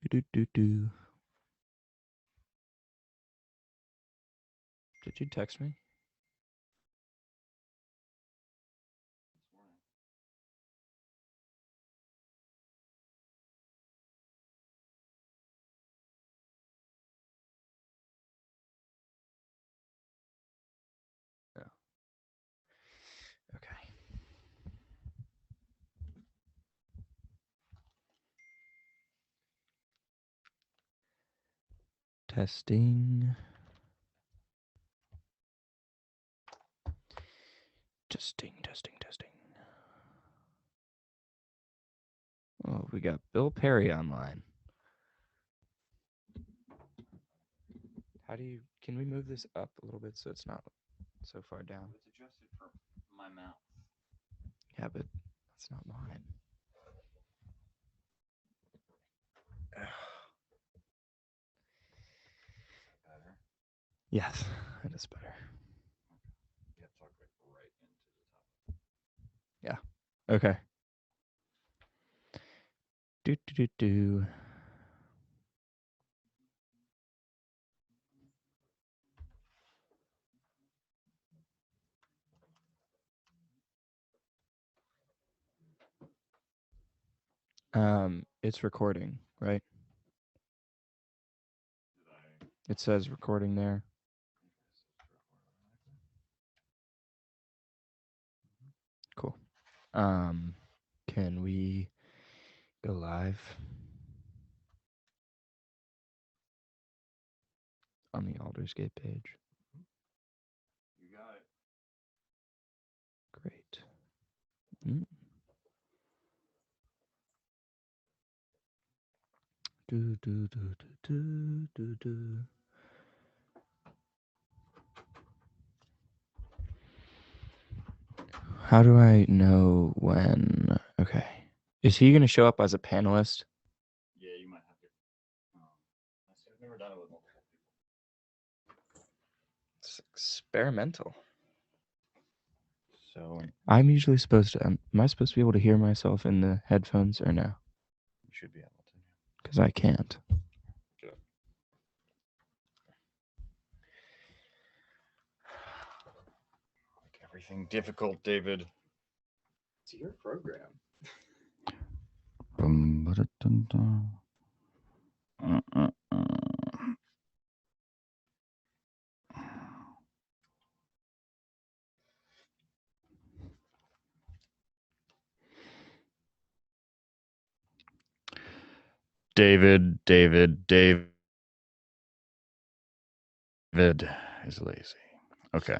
Do. Did you text me? No. Okay. Testing. Testing. Oh, we got Bill Perry online. Can we move this up a little bit so it's not so far down? It's adjusted for my mouth. Yeah, but that's not mine. Better. Yes, it is better. You have to talk like right into the top. Yeah. Okay. Do. It's recording, right? It says recording there. Cool. Can we go live on the Aldersgate page? You got it. Great. Mm. Do. How do I know when? Okay. Is he going to show up as a panelist? Yeah, you might have to. I've never done it with multiple people. It's experimental. So I'm usually supposed to. Am I supposed to be able to hear myself in the headphones or no? you should be able to. Because I can't. Good. Make everything difficult, David. It's your program. David is lazy. Okay,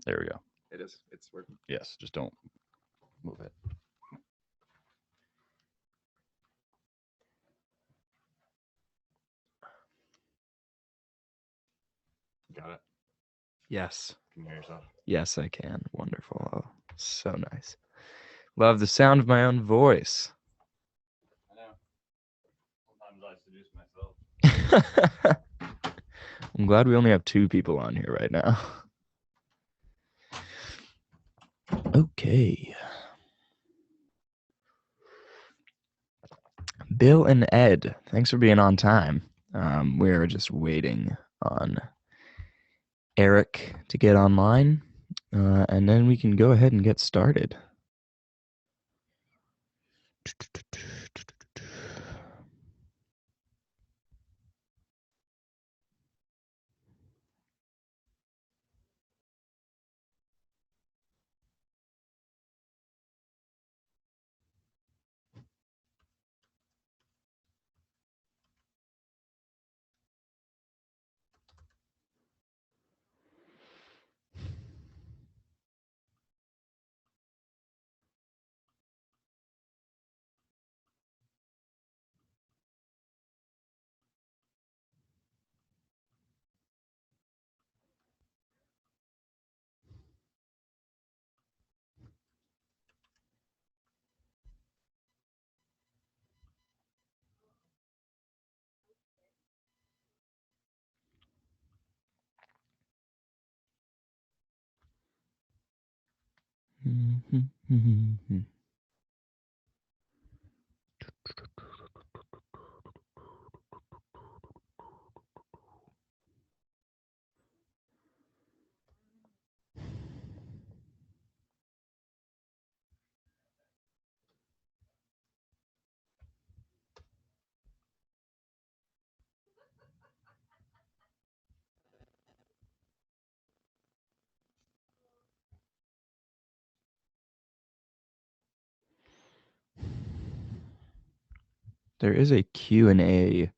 there we go. It is. It's working. Yes, just don't move it. Got it. Yes. Can you hear yourself? Yes, I can. Wonderful. Oh, so nice. Love the sound of my own voice. I know. Sometimes I seduce myself. I'm glad we only have 2 people on here right now. Okay. Bill and Ed, thanks for being on time. We're just waiting on Eric to get online, and then we can go ahead and get started. there is a Q&A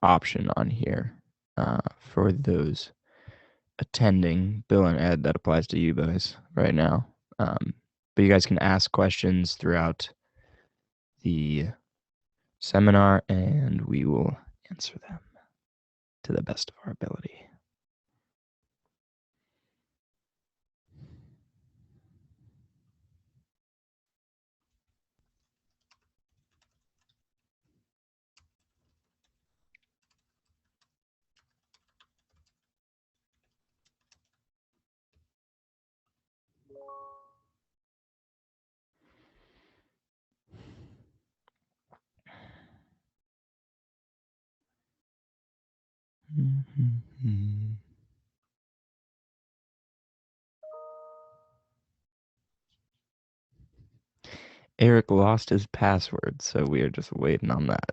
option on here for those attending. Bill and Ed, that applies to you guys right now. But you guys can ask questions throughout the seminar, and we will answer them to the best of our ability. Eric lost his password, so we are just waiting on that.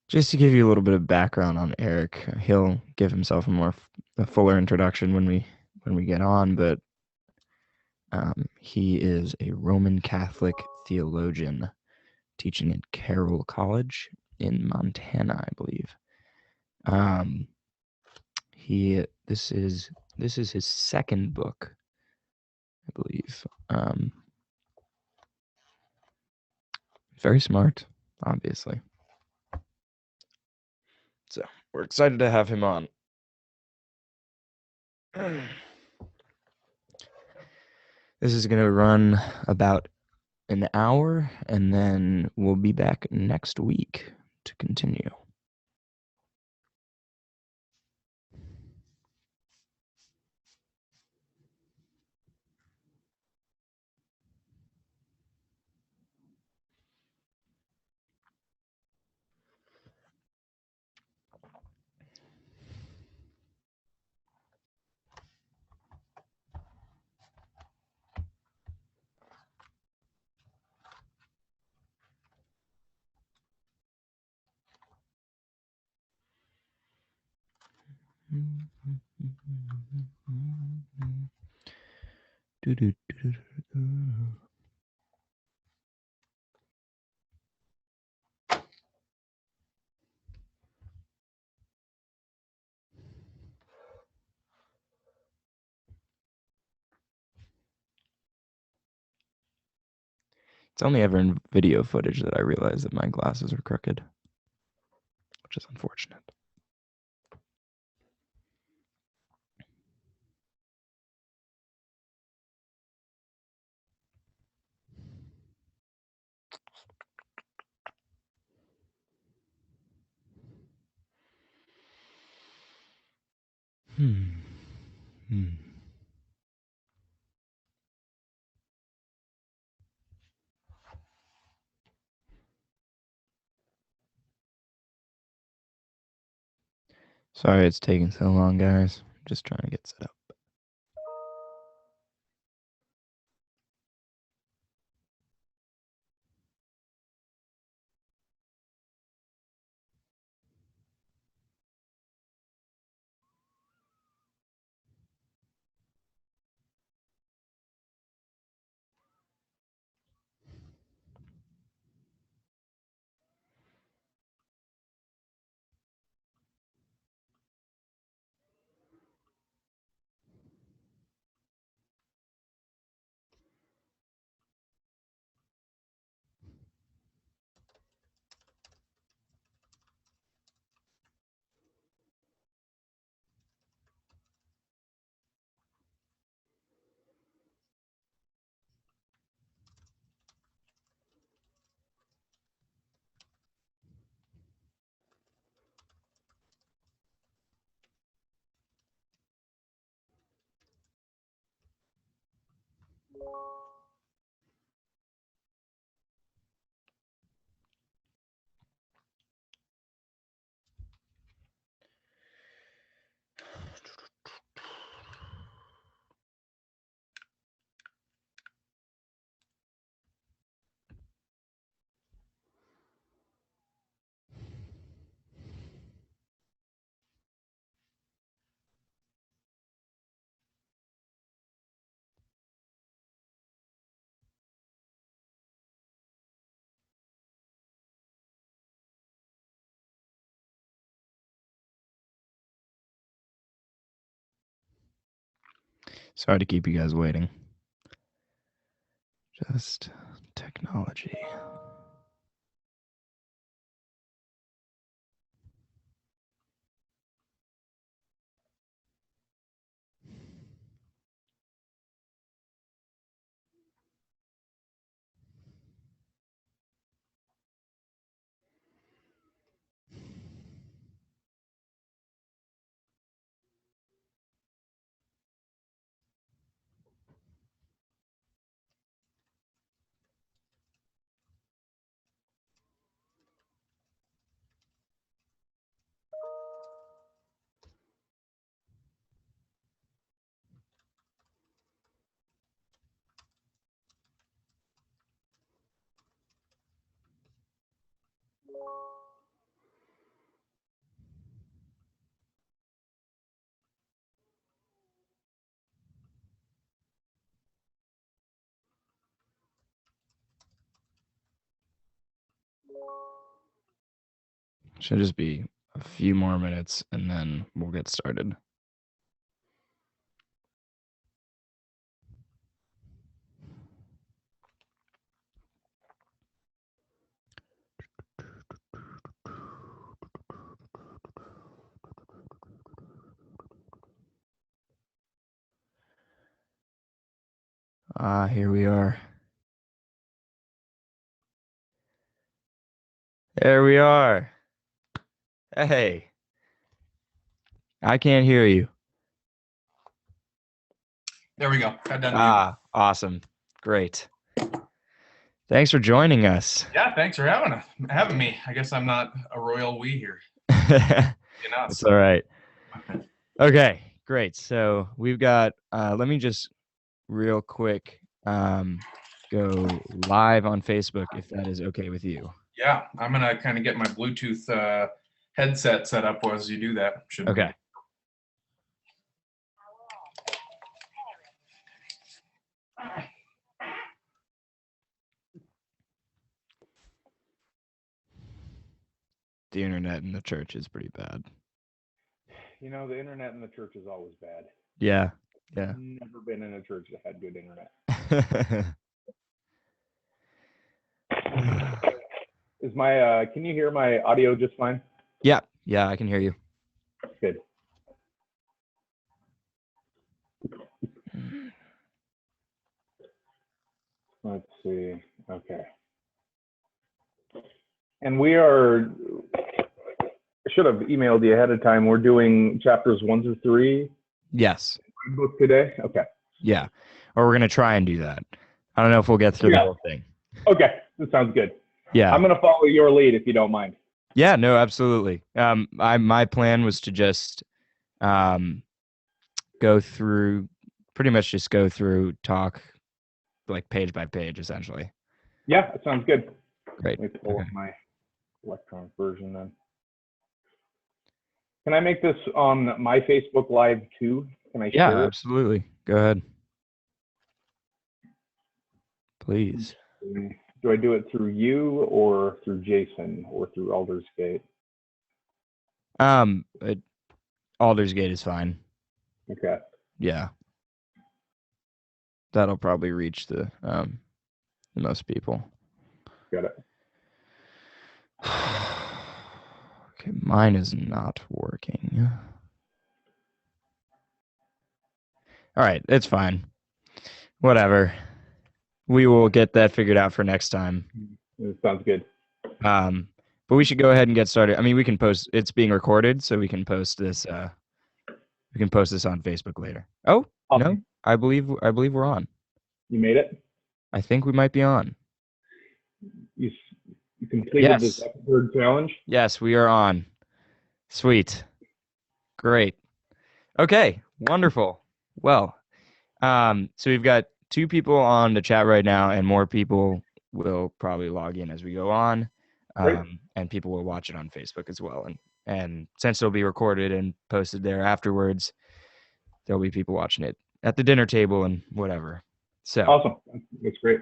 Just to give you a little bit of background on Eric, he'll give himself a fuller introduction when we get on, but he is a Roman Catholic theologian teaching at Carroll College in Montana, I believe. This is his second book, I believe. Very smart, obviously. So we're excited to have him on. This is going to run about an hour, and then we'll be back next week to continue. It's only ever in video footage that I realize that my glasses are crooked, which is unfortunate. Sorry it's taking so long, guys. Just trying to get set up. Sorry to keep you guys waiting. Just technology. Should just be a few more minutes and then we'll get started. Here we are. There we are. Hey. I can't hear you. There we go. Got done. Awesome. Great. Thanks for joining us. Yeah, thanks for having me. I guess I'm not a royal we here. It's all right. Okay, great. So we've got, let me just real quick go live on Facebook if that is okay with you. Yeah, I'm going to kind of get my Bluetooth headset set up as you do that. Okay. The internet in the church is pretty bad. You know, the internet in the church is always bad. Yeah. I've never been in a church that had good internet. Is my can you hear my audio just fine? Yeah, I can hear you. Good. Let's see. Okay. And we are, I should have emailed you ahead of time. We're doing chapters 1 through 3. Yes. Book today. Okay. Yeah. Or we're gonna try and do that. I don't know if we'll get through the whole thing. Okay, that sounds good. Yeah. I'm gonna follow your lead if you don't mind. Yeah, no, absolutely. My plan was to just go through, talk like page by page, essentially. Yeah, that sounds good. Great. Let me pull up my electronic version then. Can I make this on my Facebook Live too? Can I share it? Absolutely. Go ahead. Please. Do I do it through you or through Jason or through Aldersgate? Aldersgate is fine. Okay. Yeah. That'll probably reach the most people. Got it. Okay, mine is not working. All right, it's fine. Whatever. We will get that figured out for next time. It sounds good. But we should go ahead and get started. I mean, we can post. It's being recorded, so we can post this. We can post this on Facebook later. Oh, awesome. No, I believe we're on. You made it? I think we might be on. You completed this episode challenge? Yes, we are on. Sweet. Great. Okay, wonderful. Well, so we've got 2 people on the chat right now, and more people will probably log in as we go on. And people will watch it on Facebook as well. And since it'll be recorded and posted there afterwards, there'll be people watching it at the dinner table and whatever. So awesome. That's great.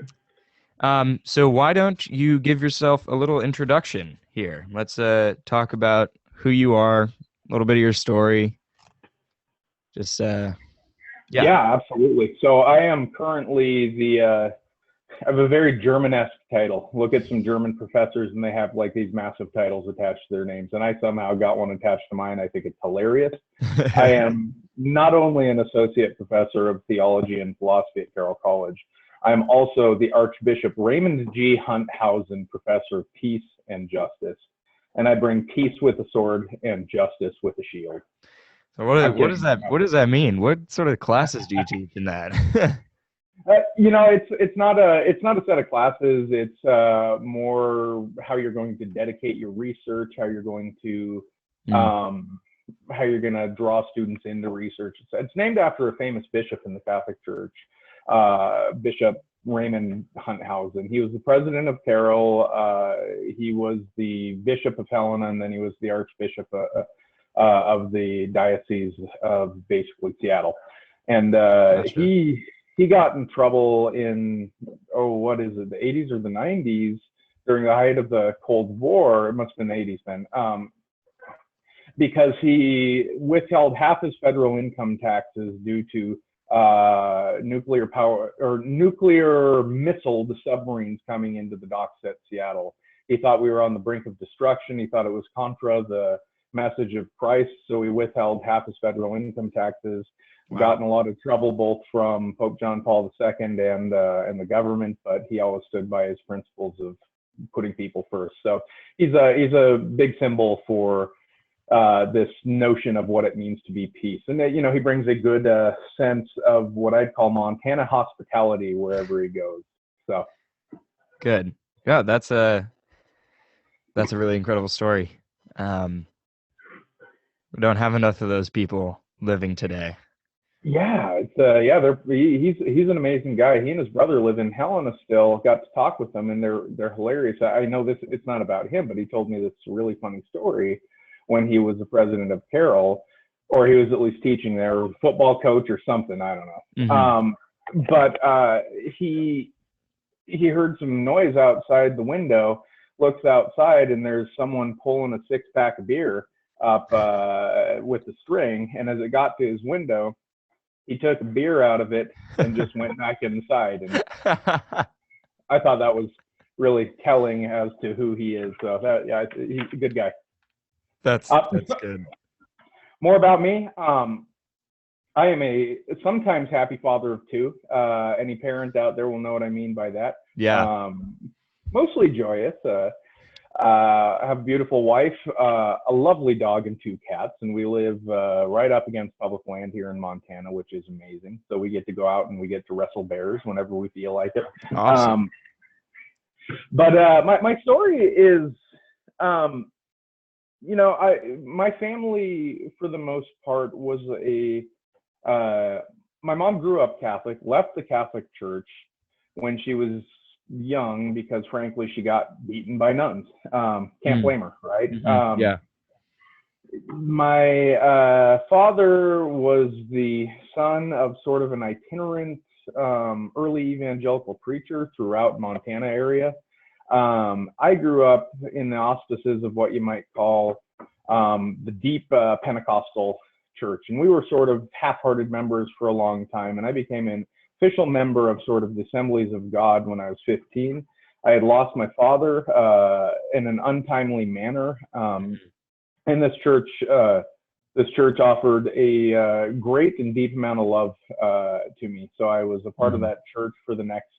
So why don't you give yourself a little introduction here? Let's talk about who you are, a little bit of your story. Just Yeah, absolutely. So I am currently I have a very German-esque title. Look at some German professors and they have like these massive titles attached to their names. And I somehow got one attached to mine. I think it's hilarious. I am not only an associate professor of theology and philosophy at Carroll College, I am also the Archbishop Raymond G. Hunthausen Professor of Peace and Justice. And I bring peace with a sword and justice with a shield. So what does that mean? What sort of classes do you teach in that? It's not a set of classes. It's more how you're going to dedicate your research, how you're going to how you're going to draw students into research. It's named after a famous bishop in the Catholic Church, Bishop Raymond Hunthausen. He was the president of Carroll. He was the bishop of Helena, and then he was the archbishop of the diocese of basically Seattle. And Gotcha. he got in trouble in the 80s or the 90s during the height of the Cold War. It must have been the 80s then. Because he withheld half his federal income taxes due to nuclear power or nuclear missile submarines coming into the docks at Seattle. He thought we were on the brink of destruction. He thought it was contra the message of Christ, so he withheld half his federal income taxes. Wow. Got in a lot of trouble both from Pope John Paul II and the government, but he always stood by his principles of putting people first. So he's a big symbol for this notion of what it means to be peace. And he brings a good sense of what I'd call Montana hospitality wherever he goes. So Good. Yeah, that's a really incredible story. We don't have enough of those people living today. yeah, he's an amazing guy. He and his brother live in Helena still. Got to talk with them, and they're hilarious. I know it's not about him, but he told me this really funny story when he was the president of Carroll, or he was at least teaching there, or football coach or something. I don't know. But he heard some noise outside the window, looks outside, and there's someone pulling a 6-pack of beer up with the string. And as it got to his window, he took a beer out of it and just went back inside. And I thought that was really telling as to who he is. So he's a good guy. That's good. More about me. I am a sometimes happy father of two. Any parent out there will know what I mean by that. Yeah. Mostly joyous. I have a beautiful wife, a lovely dog, and 2 cats, and we live right up against public land here in Montana, which is amazing. So we get to go out and we get to wrestle bears whenever we feel like it. Awesome. But my story is, my family for the most part was my mom grew up Catholic, left the Catholic Church when she was young because frankly she got beaten by nuns. Can't blame her, right? Yeah. My father was the son of sort of an itinerant early evangelical preacher throughout Montana area. I grew up in the auspices of what you might call the deep Pentecostal church, and we were sort of half-hearted members for a long time, and I became an official member of sort of the Assemblies of God when I was 15. I had lost my father in an untimely manner, and this church offered a great and deep amount of love to me. So I was a part of that church for the next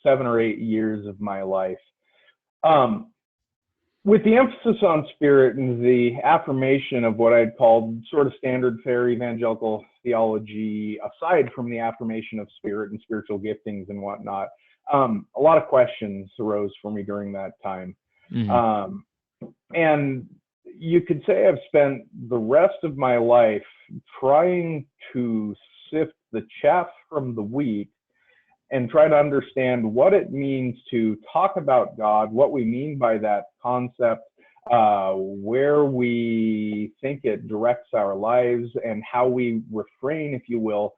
7 or 8 years of my life. With the emphasis on spirit and the affirmation of what I'd called sort of standard fare evangelical theology, aside from the affirmation of spirit and spiritual giftings and whatnot, a lot of questions arose for me during that time. And you could say I've spent the rest of my life trying to sift the chaff from the wheat and try to understand what it means to talk about God, what we mean by that concept, where we think it directs our lives, and how we refrain, if you will,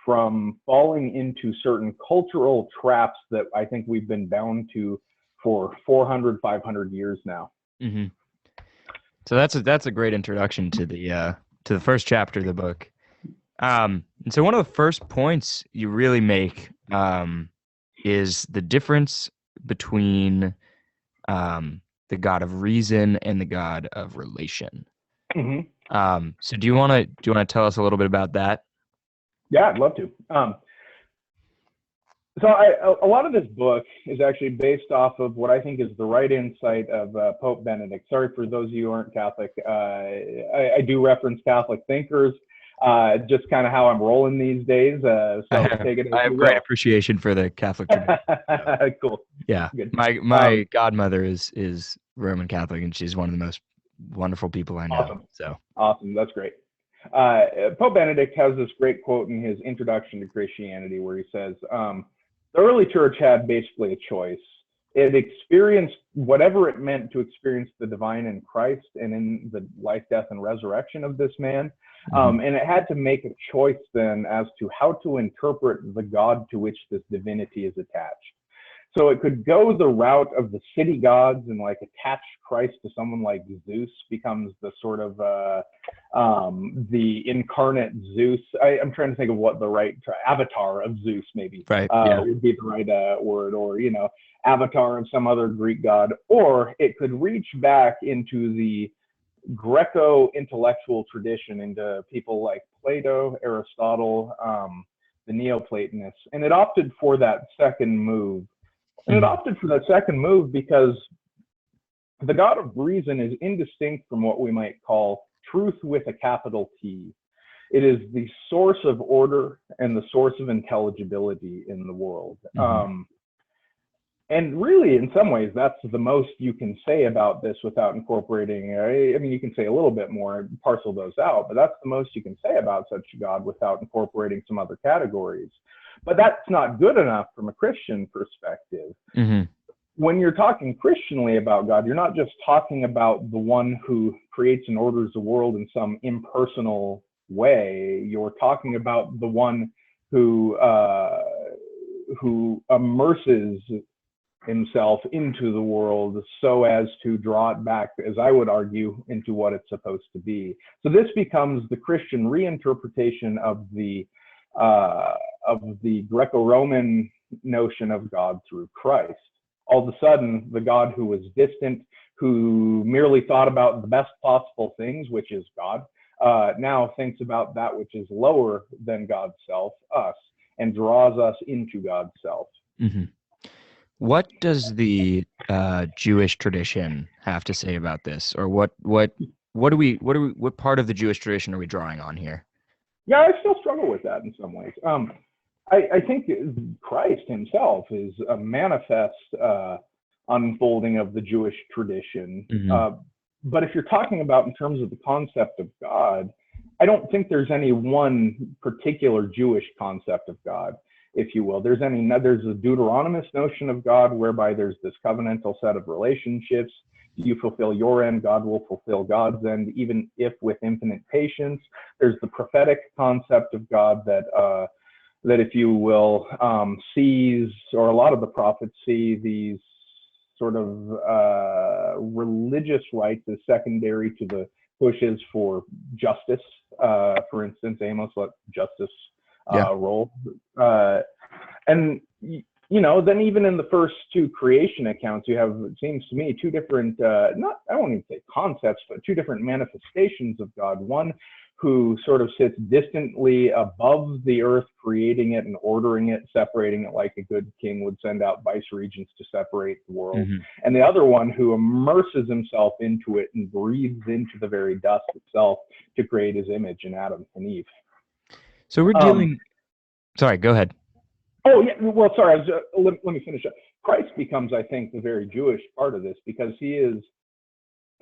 from falling into certain cultural traps that I think we've been bound to for 400, 500 years now. So that's a great introduction to the first chapter of the book. And so one of the first points you really make is the difference between the God of reason and the God of relation. Hmm. So do you want to tell us a little bit about that? Yeah, I'd love to. So a lot of this book is actually based off of what I think is the right insight of Pope Benedict. Sorry for those of you who aren't Catholic. I do reference Catholic thinkers, just kind of how I'm rolling these days. So take it as I have you great will. appreciation for the Catholic tradition. Cool. Yeah, Good. my godmother is Roman Catholic, and she's one of the most wonderful people I know. Awesome. So Awesome. That's great. Pope Benedict has this great quote in his Introduction to Christianity where he says, the early church had basically a choice. It experienced whatever it meant to experience the divine in Christ and in the life, death, and resurrection of this man. And it had to make a choice then as to how to interpret the God to which this divinity is attached. So it could go the route of the city gods and like attach Christ to someone like Zeus becomes the sort of the incarnate Zeus. I'm trying to think of what the right avatar of Zeus maybe would be the right word, or avatar of some other Greek god. Or it could reach back into the Greco intellectual tradition, into people like Plato, Aristotle, the Neoplatonists, and it opted for that second move. And it opted for that second move because the God of reason is indistinct from what we might call truth with a capital T. It is the source of order and the source of intelligibility in the world. And really, in some ways, that's the most you can say about this without incorporating, I mean, you can say a little bit more, parcel those out, but that's the most you can say about such a God without incorporating some other categories. But that's not good enough from a Christian perspective. When you're talking Christianly about God, you're not just talking about the one who creates and orders the world in some impersonal way. You're talking about the one who immerses himself into the world so as to draw it back, as I would argue, into what it's supposed to be. So this becomes the Christian reinterpretation of the Greco-Roman notion of God through Christ. All of a sudden, the God who was distant, who merely thought about the best possible things, which is God, now thinks about that which is lower than God's self, us, and draws us into God's self. What does the Jewish tradition have to say about this, or what part of the Jewish tradition are we drawing on here? Yeah, I still struggle with that in some ways. I think Christ himself is a manifest unfolding of the Jewish tradition. But if you're talking about in terms of the concept of God, I don't think there's any one particular Jewish concept of God, if you will. There's a Deuteronomist notion of God whereby there's this covenantal set of relationships. You fulfill your end, God will fulfill God's end, even if with infinite patience. There's the prophetic concept of God that if you will, sees, or a lot of the prophets see these sort of religious rights as secondary to the pushes for justice. For instance, Amos let justice roll. And then even in the first two creation accounts, you have, it seems to me, two different, I won't even say concepts, but two different manifestations of God. One who sort of sits distantly above the earth, creating it and ordering it, separating it like a good king would send out vice regents to separate the world. And the other one who immerses himself into it and breathes into the very dust itself to create his image in Adam and Eve. So we're dealing... Sorry, go ahead. Oh, yeah. Well, sorry. Let me finish up. Christ becomes, I think, the very Jewish part of this, because he is,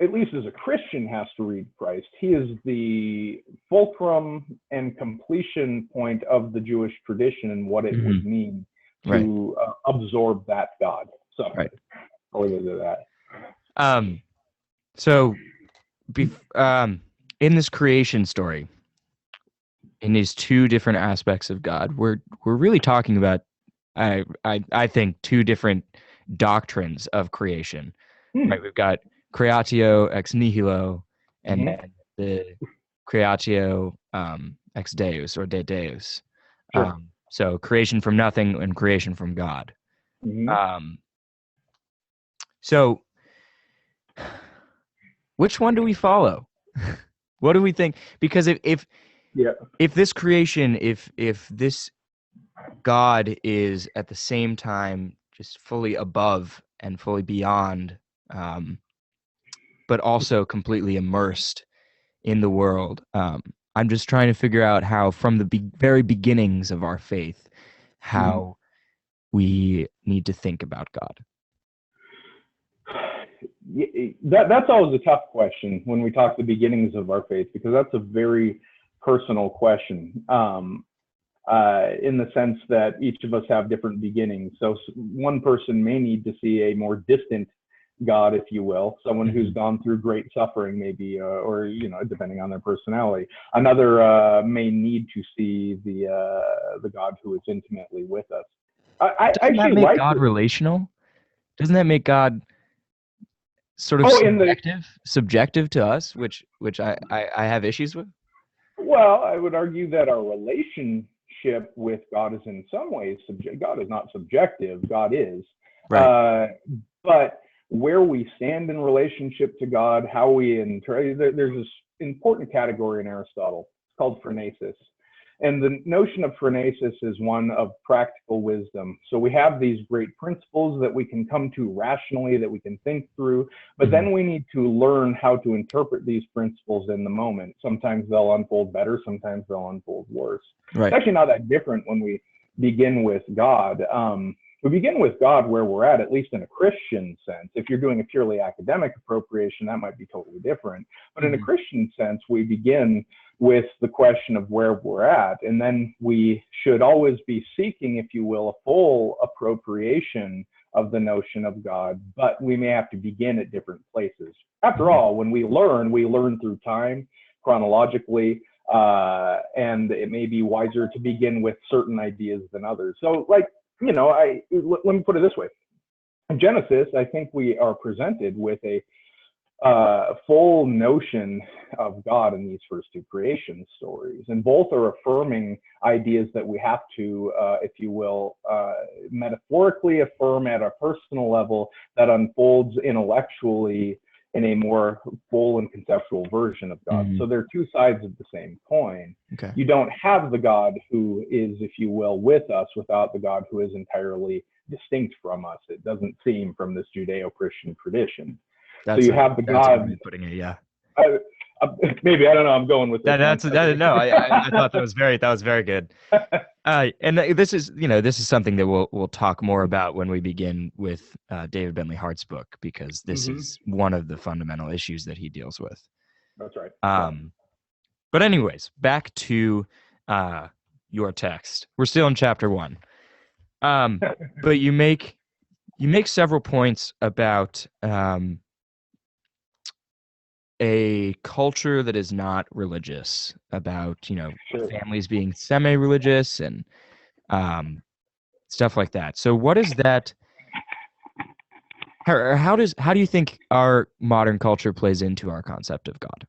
at least as a Christian, has to read Christ. He is the fulcrum and completion point of the Jewish tradition and what it would mean to absorb that God. So I'll leave it at that. So in this creation story, in these two different aspects of God, we're really talking about, I think, two different doctrines of creation. Right? We've got creatio ex nihilo, and then the creatio ex Deus or de Deus. Sure. So creation from nothing and creation from God. Mhm. So which one do we follow? What do we think? Because Yeah. if this creation, if this God is at the same time just fully above and fully beyond, but also completely immersed in the world, I'm just trying to figure out how, from the very beginnings of our faith, how we need to think about God. That's always a tough question when we talk the beginnings of our faith, because that's a very personal question, in the sense that each of us have different beginnings. So one person may need to see a more distant God, if you will, someone who's gone through great suffering, maybe, or depending on their personality. Another may need to see the God who is intimately with us. I Doesn't that actually make like God this. relational? Doesn't that make God sort of subjective to us, which I have issues with? Well, I would argue that our relationship with God is in some ways subjective. God is not subjective. God is. Right. But where we stand in relationship to God, how we there's this important category in Aristotle. It's called phronesis. And the notion of phronesis is one of practical wisdom. So we have these great principles that we can come to rationally, that we can think through, but then we need to learn how to interpret these principles in the moment. Sometimes they'll unfold better, sometimes they'll unfold worse. Right. It's actually not that different when we begin with God. We begin with God where we're at least in a Christian sense. If you're doing a purely academic appropriation, that might be totally different. But in a Christian sense, we begin with the question of where we're at. And then we should always be seeking, if you will, a full appropriation of the notion of God, but we may have to begin at different places. After all, when we learn through time, chronologically, and it may be wiser to begin with certain ideas than others. So, let me put it this way. In Genesis, I think we are presented with a full notion of God in these first two creation stories. And both are affirming ideas that we have to, if you will, metaphorically affirm at a personal level that unfolds intellectually in a more full and conceptual version of God. So they're two sides of the same coin. Okay. You don't have the God who is, if you will, with us without the God who is entirely distinct from us. It doesn't seem from this Judeo-Christian tradition. So you have the God. Putting it, yeah. Maybe, I don't know. I'm going with this. No, I thought that was very good. And this is something that we'll talk more about when we begin with David Bentley Hart's book, because this is one of the fundamental issues that he deals with. That's right. But anyways, back to your text. We're still in chapter 1. But you make several points about a culture that is not religious, about families being semi-religious and stuff like that. So what is that? How do you think our modern culture plays into our concept of God?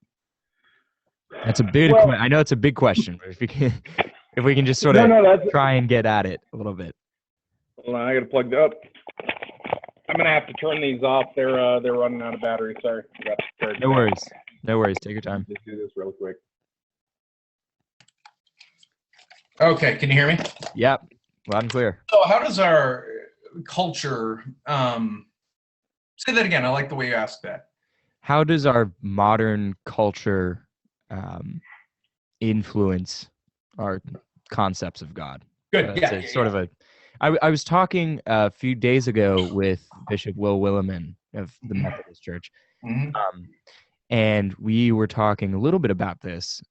That's a big. I know it's a big question, but if we can just sort of try and get at it a little bit. Hold on, I got to plug up. I'm gonna have to turn these off. They're running out of battery. Sorry. No worries. Take your time. Just do this real quick. Okay, can you hear me? Yep, loud and clear. So how does our culture, say that again, I like the way you asked that. How does our modern culture influence our concepts of God? Good, I was talking a few days ago with Bishop Will Willimon of the Methodist Church, and we were talking a little bit about this,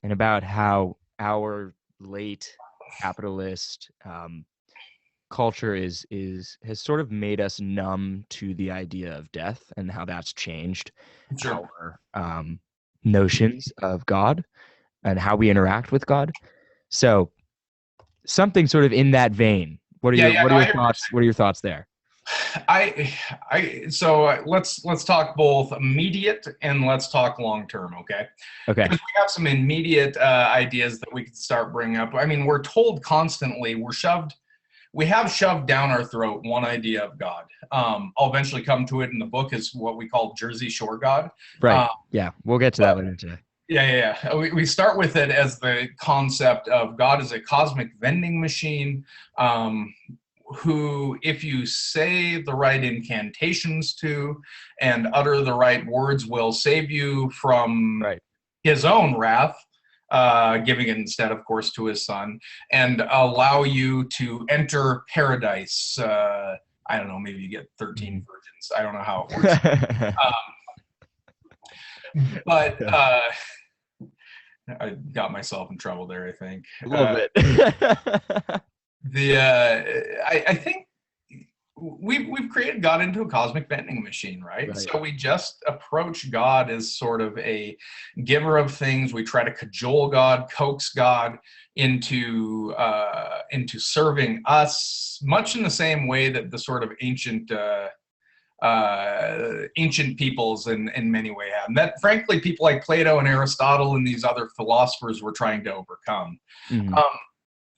and about how our late capitalist culture has sort of made us numb to the idea of death, and how that's changed our notions of God and how we interact with God. So something sort of in that vein. What are your thoughts? What are your thoughts there? Let's talk both immediate and let's talk long term, okay? Okay. Because we have some immediate ideas that we could start bringing up. I mean, we're told constantly, we have shoved down our throat one idea of God. I'll eventually come to it in the book, is what we call Jersey Shore God. Right. Yeah, we'll get to that later today. Yeah. We start with it as the concept of God as a cosmic vending machine, who, if you say the right incantations to and utter the right words, will save you from his own wrath, giving it instead, of course, to his son, and allow you to enter paradise. I don't know, maybe you get 13 virgins. I don't know how it works. But I got myself in trouble there, I think. A little bit. I think we've created God into a cosmic vending machine, right? So we just approach God as sort of a giver of things. We try to cajole God, coax God into serving us, much in the same way that the sort of ancient peoples in many ways have. And that, frankly, people like Plato and Aristotle and these other philosophers were trying to overcome. Mm-hmm.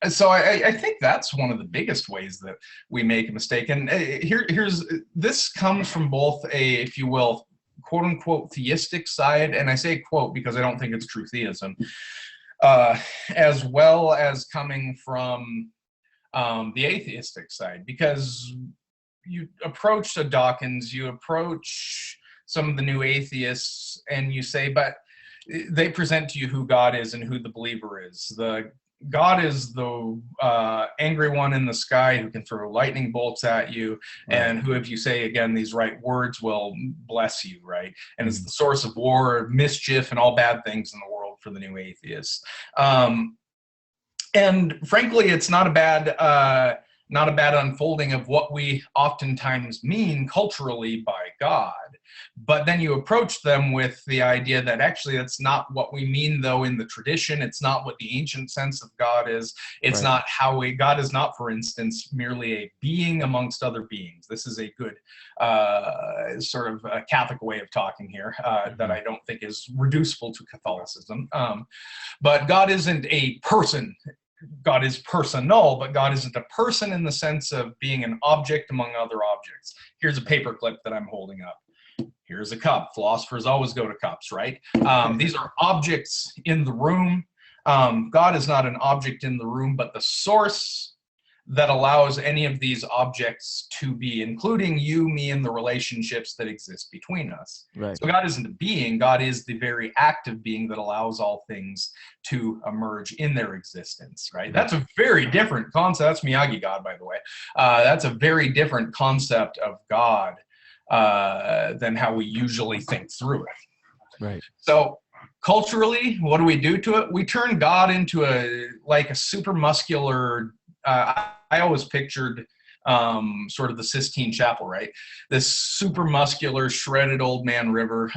So I think that's one of the biggest ways that we make a mistake. And this comes from both a, if you will, quote unquote theistic side, and I say quote because I don't think it's true theism, as well as coming from the atheistic side, because you approach the Dawkins, you approach some of the new atheists, and you say, but they present to you who God is and who the believer is. God is the angry one in the sky who can throw lightning bolts at you, and who, if you say again these right words, will bless you, right? And it's the source of war, mischief, and all bad things in the world for the new atheists. And frankly, it's not a bad unfolding of what we oftentimes mean culturally by God. But then you approach them with the idea that actually that's not what we mean, though, in the tradition. It's not what the ancient sense of God is. It's not how God is not, for instance, merely a being amongst other beings. This is a good sort of a Catholic way of talking here that I don't think is reducible to Catholicism. But God isn't a person. God is personal, but God isn't a person in the sense of being an object among other objects. Here's a paperclip that I'm holding up. Here's a cup. Philosophers always go to cups, right? These are objects in the room. God is not an object in the room, but the source that allows any of these objects to be, including you, me, and the relationships that exist between us. Right. So God isn't a being. God is the very active being that allows all things to emerge in their existence, right? That's a very different concept. That's Miyagi God, by the way. That's a very different concept of God than how we usually think through it. Right. So culturally, what do we do to it? We turn God into a super muscular, I always pictured sort of the Sistine Chapel, right? This super muscular, shredded old man river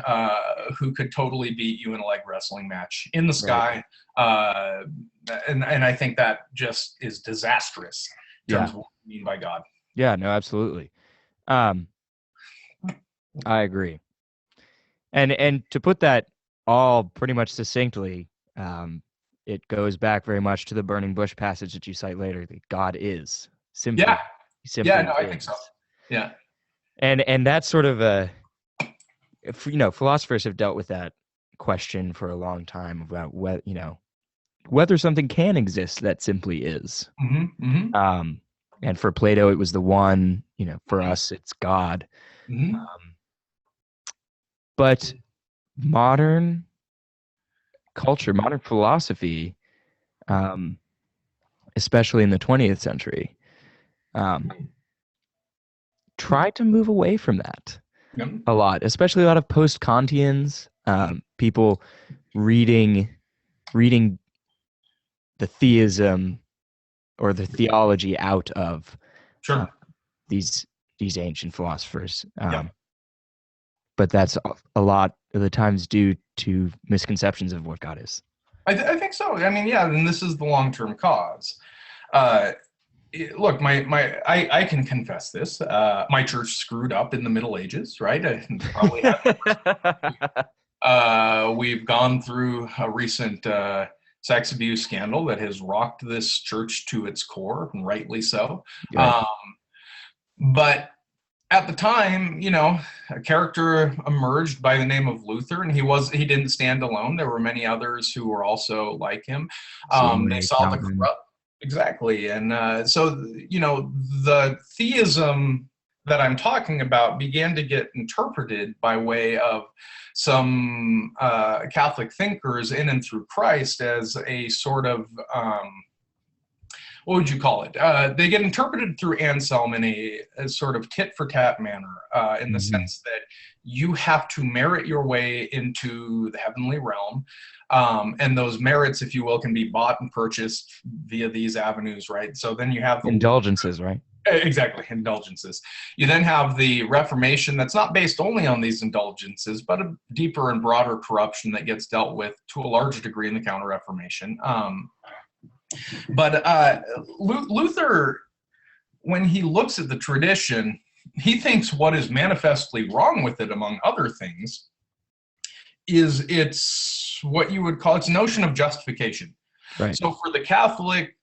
who could totally beat you in a leg wrestling match in the sky. And I think that just is disastrous in terms of what we mean by God. Yeah, no, absolutely. I agree. And to put that all pretty much succinctly, it goes back very much to the burning bush passage that you cite later. That God is simply. I think so. Yeah. And that's sort of philosophers have dealt with that question for a long time about whether something can exist that simply is. Mm-hmm, mm-hmm. And for Plato, it was the one. For us, it's God. Mm-hmm. But modern culture, modern philosophy, especially in the 20th century, tried to move away from that a lot, especially a lot of post-Kantians, people reading the theism or the theology out of these ancient philosophers. But that's a lot of the times due to misconceptions of what God is. I think so. I mean, and this is the long-term cause. Look, I can confess this. My church screwed up in the Middle Ages, right? I probably we've gone through a recent sex abuse scandal that has rocked this church to its core, and rightly so. Right. But at the time, a character emerged by the name of Luther, and he didn't stand alone. There were many others who were also like him. They saw the corrupt, exactly, and so the theism that I'm talking about began to get interpreted by way of some Catholic thinkers in and through Christ as a sort of what would you call it? They get interpreted through Anselm in a sort of tit for tat manner, in the sense that you have to merit your way into the heavenly realm. And those merits, if you will, can be bought and purchased via these avenues, right? So then you have the indulgences, right? Exactly, indulgences. You then have the Reformation that's not based only on these indulgences, but a deeper and broader corruption that gets dealt with to a larger degree in the Counter-Reformation. But Luther, when he looks at the tradition, he thinks what is manifestly wrong with it, among other things, is it's what you would call its notion of justification. Right. So for the Catholic,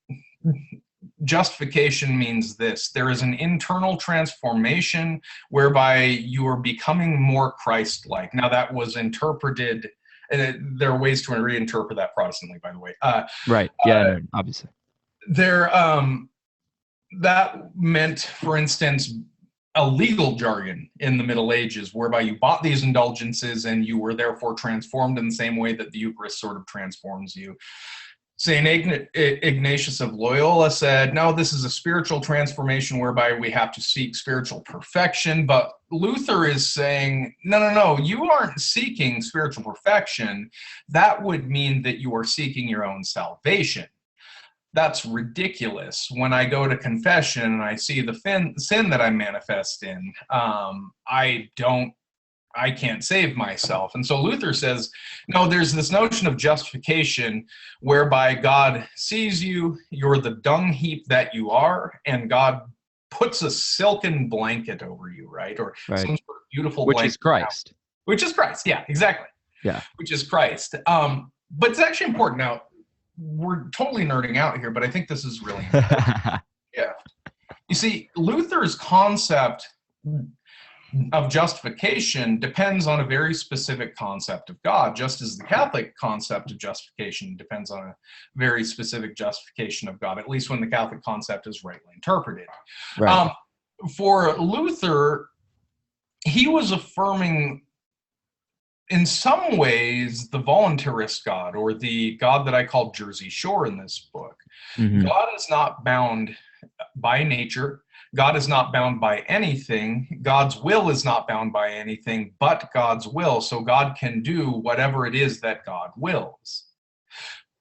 justification means this: there is an internal transformation whereby you are becoming more Christ-like. Now that was interpreted, and there are ways to reinterpret that Protestantly, by the way. Right. Yeah, obviously. That meant, for instance, a legal jargon in the Middle Ages, whereby you bought these indulgences and you were therefore transformed in the same way that the Eucharist sort of transforms you. St. Ignatius of Loyola said, no, this is a spiritual transformation whereby we have to seek spiritual perfection. But Luther is saying, no, you aren't seeking spiritual perfection. That would mean that you are seeking your own salvation. That's ridiculous. When I go to confession and I see the sin that I manifest in, I can't save myself. And so Luther says, no, there's this notion of justification whereby God sees you, you're the dung heap that you are, and God puts a silken blanket over you, right? Or right. Some sort of beautiful blanket. Which is Christ. Which is Christ, yeah, exactly. Yeah. Which is Christ. But it's actually important. Now, we're totally nerding out here, but I think this is really important. Yeah. You see, Luther's concept of justification depends on a very specific concept of God, just as the Catholic concept of justification depends on a very specific justification of God, at least when the Catholic concept is rightly interpreted. Right. For Luther, he was affirming, in some ways, the voluntarist God, or the God that I call Jersey Shore in this book. Mm-hmm. God is not bound by nature. God is not bound by anything. God's will is not bound by anything but God's will. So God can do whatever it is that God wills.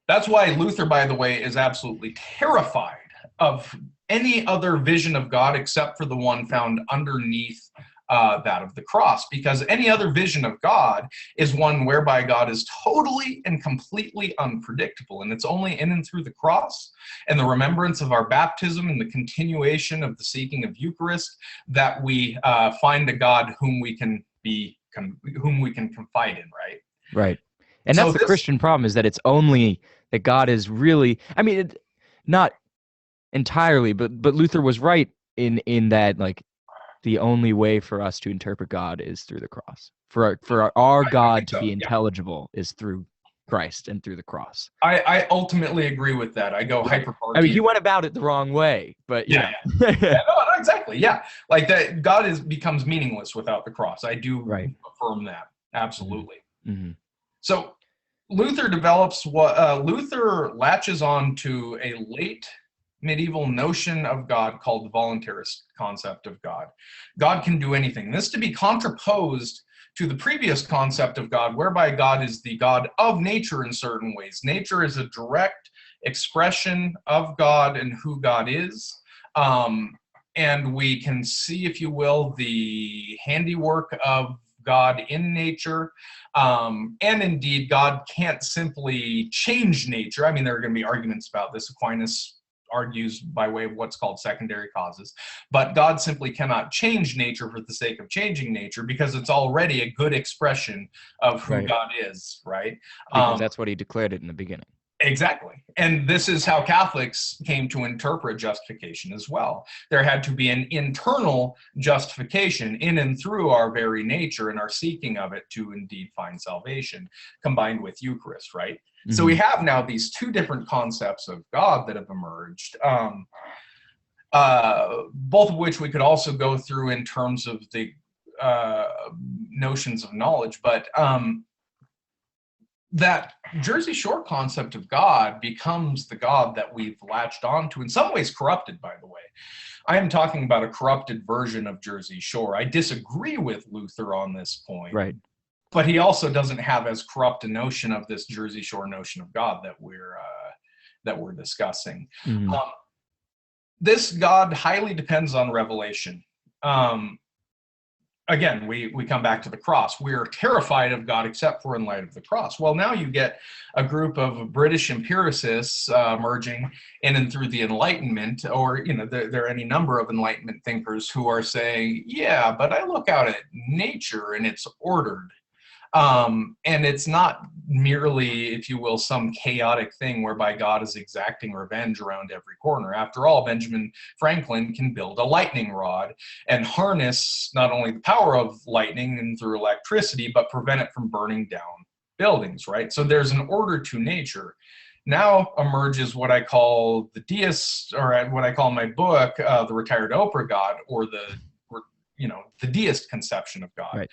That's why Luther, by the way, is absolutely terrified of any other vision of God except for the one found underneath that of the cross, because any other vision of God is one whereby God is totally and completely unpredictable, and it's only in and through the cross and the remembrance of our baptism and the continuation of the seeking of Eucharist that we find a God whom we can confide in, right? Right. And that's the Christian problem, is that it's only that God is really, I mean, not entirely, but Luther was right in that, like, the only way for us to interpret God is through the cross. For our God to be intelligible is through Christ and through the cross. I ultimately agree with that. I go hyperpartisan. I mean, he went about it the wrong way, but yeah, no, exactly. Yeah, like that. God becomes meaningless without the cross. I do affirm that absolutely. Mm-hmm. So Luther develops Luther latches on to a late medieval notion of God called the voluntarist concept of God. God can do anything. This to be contraposed to the previous concept of God, whereby God is the God of nature in certain ways. Nature is a direct expression of God and who God is. And we can see, if you will, the handiwork of God in nature. And indeed, God can't simply change nature. I mean, there are going to be arguments about this. Aquinas argues by way of what's called secondary causes. But God simply cannot change nature for the sake of changing nature, because it's already a good expression of who Right. God is, right? Because that's what he declared it in the beginning. Exactly. And this is how Catholics came to interpret justification as well. There had to be an internal justification in and through our very nature and our seeking of it to indeed find salvation, combined with Eucharist, right? So we have now these two different concepts of God that have emerged, both of which we could also go through in terms of the notions of knowledge, but that Jersey Shore concept of God becomes the God that we've latched onto, in some ways corrupted, by the way. I am talking about a corrupted version of Jersey Shore. I disagree with Luther on this point. Right. But he also doesn't have as corrupt a notion of this Jersey Shore notion of God that we're discussing. This God highly depends on revelation. Again, we come back to the cross. We're terrified of God except for in light of the cross. Well, now you get a group of British empiricists emerging in and through the Enlightenment, or there are any number of Enlightenment thinkers who are saying, yeah, but I look out at nature and it's ordered. And it's not merely, if you will, some chaotic thing whereby God is exacting revenge around every corner. After all, Benjamin Franklin can build a lightning rod and harness not only the power of lightning and through electricity, but prevent it from burning down buildings, right? So there's an order to nature. Now emerges what I call the deist, or what I call in my book, the retired Oprah God, or the deist conception of God. Right.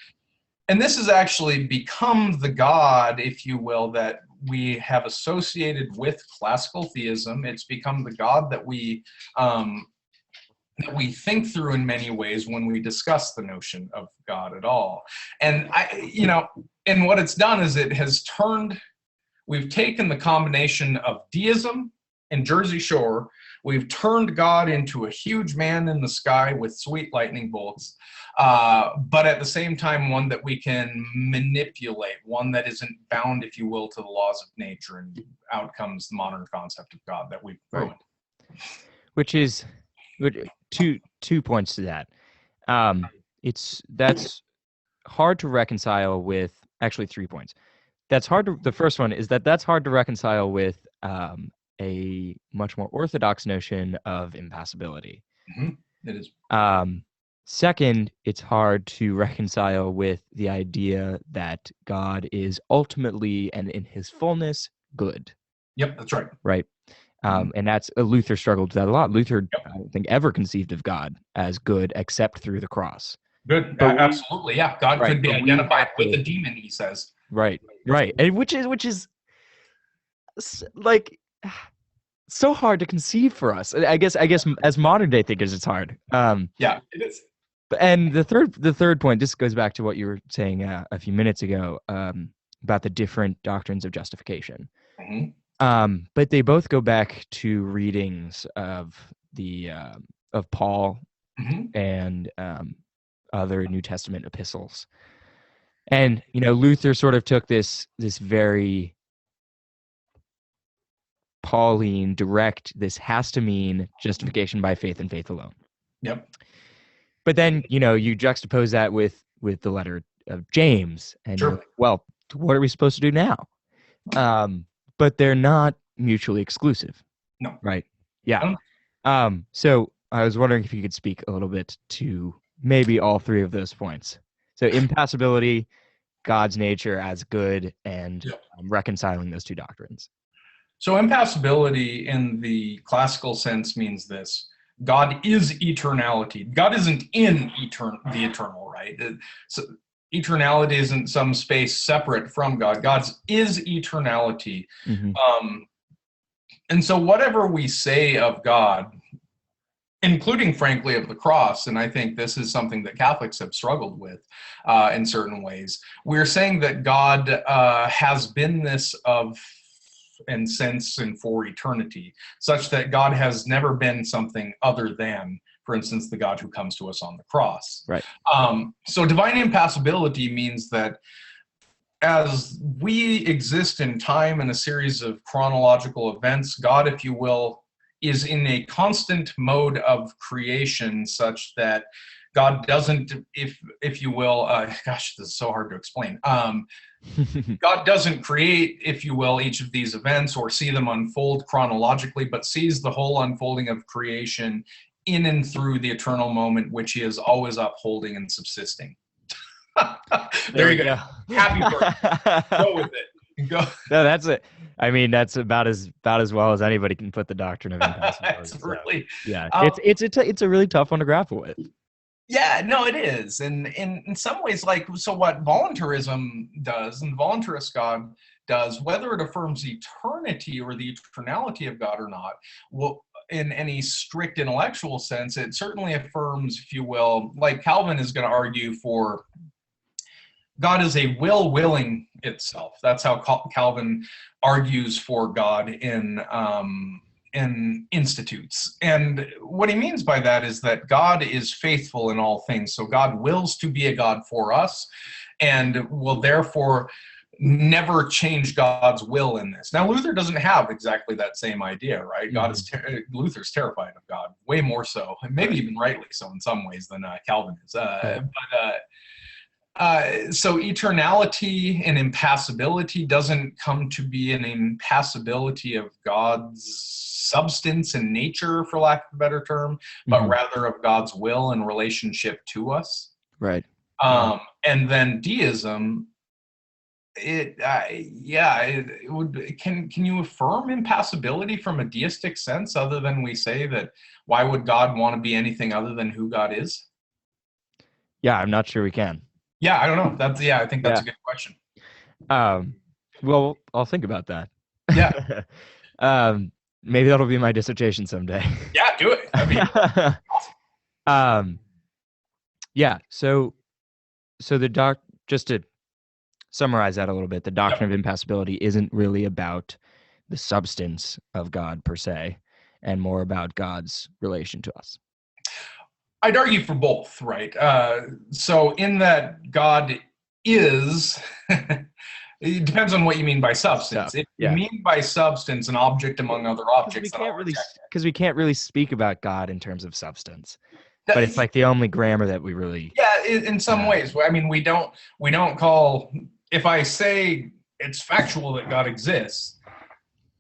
And this has actually become the God, if you will, that we have associated with classical theism. It's become the God that we think through in many ways when we discuss the notion of God at all. And and what it's done is we've taken the combination of deism and Jersey Shore, we've turned God into a huge man in the sky with sweet lightning bolts, but at the same time, one that we can manipulate, one that isn't bound, if you will, to the laws of nature, and out comes the modern concept of God that we've ruined. Which is two points to that. That's hard to reconcile with, actually 3 points. The first one is that's hard to reconcile with a much more orthodox notion of impassibility. It is. Second, it's hard to reconcile with the idea that God is ultimately and in his fullness good. Yep, that's right. Right. And that's Luther struggled with that a lot. Luther, I don't think, ever conceived of God as good except through the cross. Good. Absolutely. Yeah. God could be identified with a demon, he says. Right. And which is like so hard to conceive for us. I guess as modern day thinkers, it's hard. Yeah, it is. And the third point, this goes back to what you were saying a few minutes ago about the different doctrines of justification. But they both go back to readings of of Paul and other New Testament epistles. And Luther sort of took this very Pauline direct. This has to mean justification by faith and faith alone. Yep. But then you juxtapose that with the letter of James, and sure. You're like, well, what are we supposed to do now? But they're not mutually exclusive. No. Right. Yeah. So I was wondering if you could speak a little bit to maybe all three of those points. So impassibility, God's nature as good, and reconciling those two doctrines. So impassibility in the classical sense means this: God is eternality. God isn't in the eternal, right? So eternality isn't some space separate from God. God's is eternality. And so whatever we say of God, including, frankly, of the cross, and I think this is something that Catholics have struggled with in certain ways, we're saying that God has been this of and since and for eternity, such that God has never been something other than, for instance, the God who comes to us on the cross. Right. So divine impassibility means that as we exist in time in a series of chronological events, God, if you will, is in a constant mode of creation, such that God doesn't, if you will, gosh, this is so hard to explain. God doesn't create, if you will, each of these events or see them unfold chronologically, but sees the whole unfolding of creation in and through the eternal moment, which he is always upholding and subsisting. There you go. Happy birthday. Go with it. Go. No, that's it. I mean, that's about as well as anybody can put the doctrine of impassibility. It's really, yeah, it's a really tough one to grapple with. Yeah, no, it is. And in some ways, like, so what voluntarism does and voluntarist God does, whether it affirms eternity or the eternality of God or not, well, in any strict intellectual sense, it certainly affirms, if you will, like Calvin is going to argue for, God is a will willing itself. That's how Calvin argues for God in Institutes. And what he means by that is that God is faithful in all things. So God wills to be a God for us and will therefore never change God's will in this. Now, Luther doesn't have exactly that same idea, right? Mm-hmm. God is Luther's terrified of God, way more so, and maybe even rightly so in some ways than Calvin is. So eternality and impassibility doesn't come to be an impassibility of God's substance and nature, for lack of a better term, but rather of God's will and relationship to us. Right. And then deism, it would. Can you affirm impassibility from a deistic sense, other than we say that why would God want to be anything other than who God is? Yeah, I'm not sure we can. Yeah, I don't know. I think that's a good question. Well, I'll think about that. Yeah. Maybe that'll be my dissertation someday. Yeah, do it. Awesome. Yeah. So just to summarize that a little bit, the doctrine of impassibility isn't really about the substance of God per se, and more about God's relation to us. I'd argue for both, right? So in that God is, it depends on what you mean by substance. If you mean by substance an object among other objects, because we can't really speak about God in terms of substance. But it's like the only grammar that we really. Yeah, in some ways. I mean, we don't call. If I say it's factual that God exists,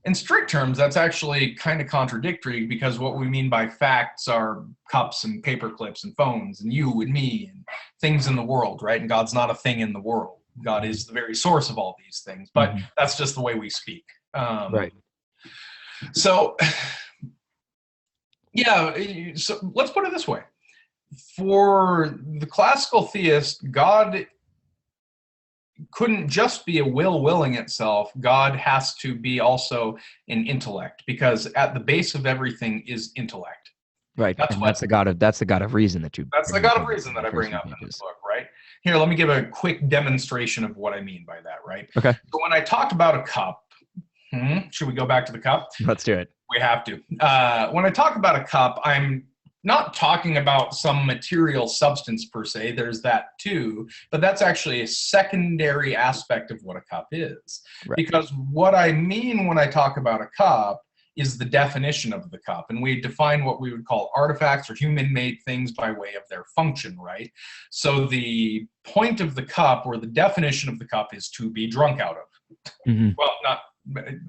in strict terms, that's actually kind of contradictory, because what we mean by facts are cups and paper clips and phones and you and me and things in the world, right? And God's not a thing in the world. God is the very source of all these things, but that's just the way we speak. Right. So, yeah, so let's put it this way. For the classical theist, God couldn't just be a will willing itself. God has to be also an intellect, because at the base of everything is intellect. Right. That's the God of reason that you. That's the God of reason that I bring up in this book, right? Here, let me give a quick demonstration of what I mean by that, right? Okay. So when I talked about a cup, should we go back to the cup? Let's do it. We have to. When I talk about a cup, I'm not talking about some material substance per se. There's that too, but that's actually a secondary aspect of what a cup is. Right. Because what I mean when I talk about a cup is the definition of the cup. And we define what we would call artifacts or human-made things by way of their function, right? So the point of the cup, or the definition of the cup, is to be drunk out of. Well, not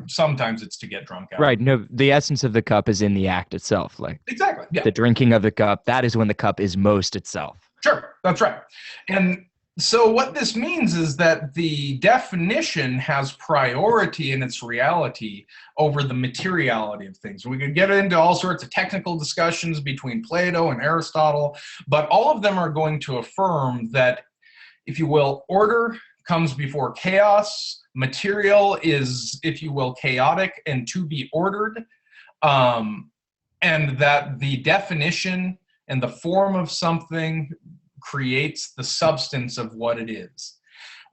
sometimes it's to get drunk out. Right. No, the essence of the cup is in the act itself. Like exactly. Yeah. The drinking of the cup, that is when the cup is most itself. Sure. That's right. And so what this means is that the definition has priority in its reality over the materiality of things. We could get into all sorts of technical discussions between Plato and Aristotle, but all of them are going to affirm that, if you will, order comes before chaos. Material is, if you will, chaotic and to be ordered, and that the definition and the form of something creates the substance of what it is.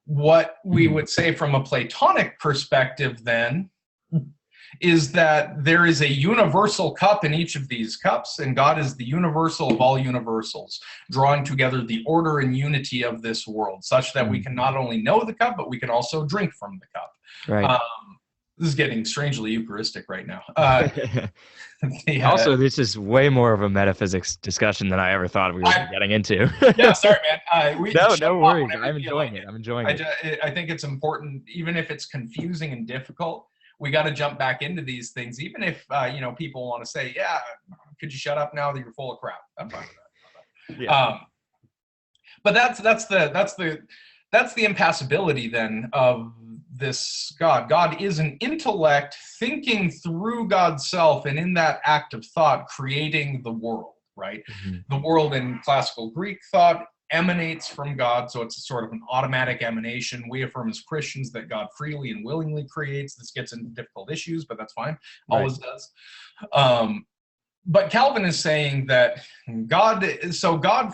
What we would say from a Platonic perspective then is that there is a universal cup in each of these cups, and God is the universal of all universals, drawing together the order and unity of this world, such that we can not only know the cup, but we can also drink from the cup. Right. This is getting strangely Eucharistic right now. Also, this is way more of a metaphysics discussion than I ever thought we were getting into. Yeah, sorry, man. No worries. I'm enjoying it. I'm enjoying it. I think it's important, even if it's confusing and difficult, we got to jump back into these things, even if people want to say, "Yeah, could you shut up now that you're full of crap?" I'm fine with that. Yeah. But that's the impassibility then of this God. God is an intellect thinking through God's self, and in that act of thought, creating the world. Right? Mm-hmm. The world in classical Greek thought emanates from God, so it's a sort of an automatic emanation. We affirm as Christians that God freely and willingly creates. This gets into difficult issues, but that's fine. Always does. But Calvin is saying that God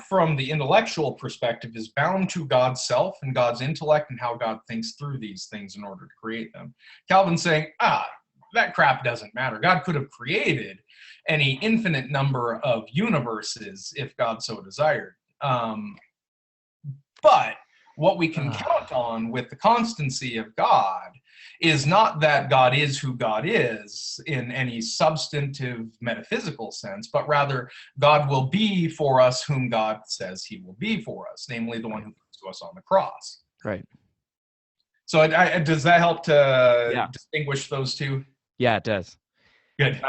from the intellectual perspective is bound to God's self and God's intellect and how God thinks through these things in order to create them. Calvin's saying, that crap doesn't matter. God could have created any infinite number of universes if God so desired. But what we can count on with the constancy of God is not that God is who God is in any substantive metaphysical sense, but rather God will be for us whom God says he will be for us, namely the one who comes to us on the cross. Right. So does that help to distinguish those two? Yeah, it does. Good.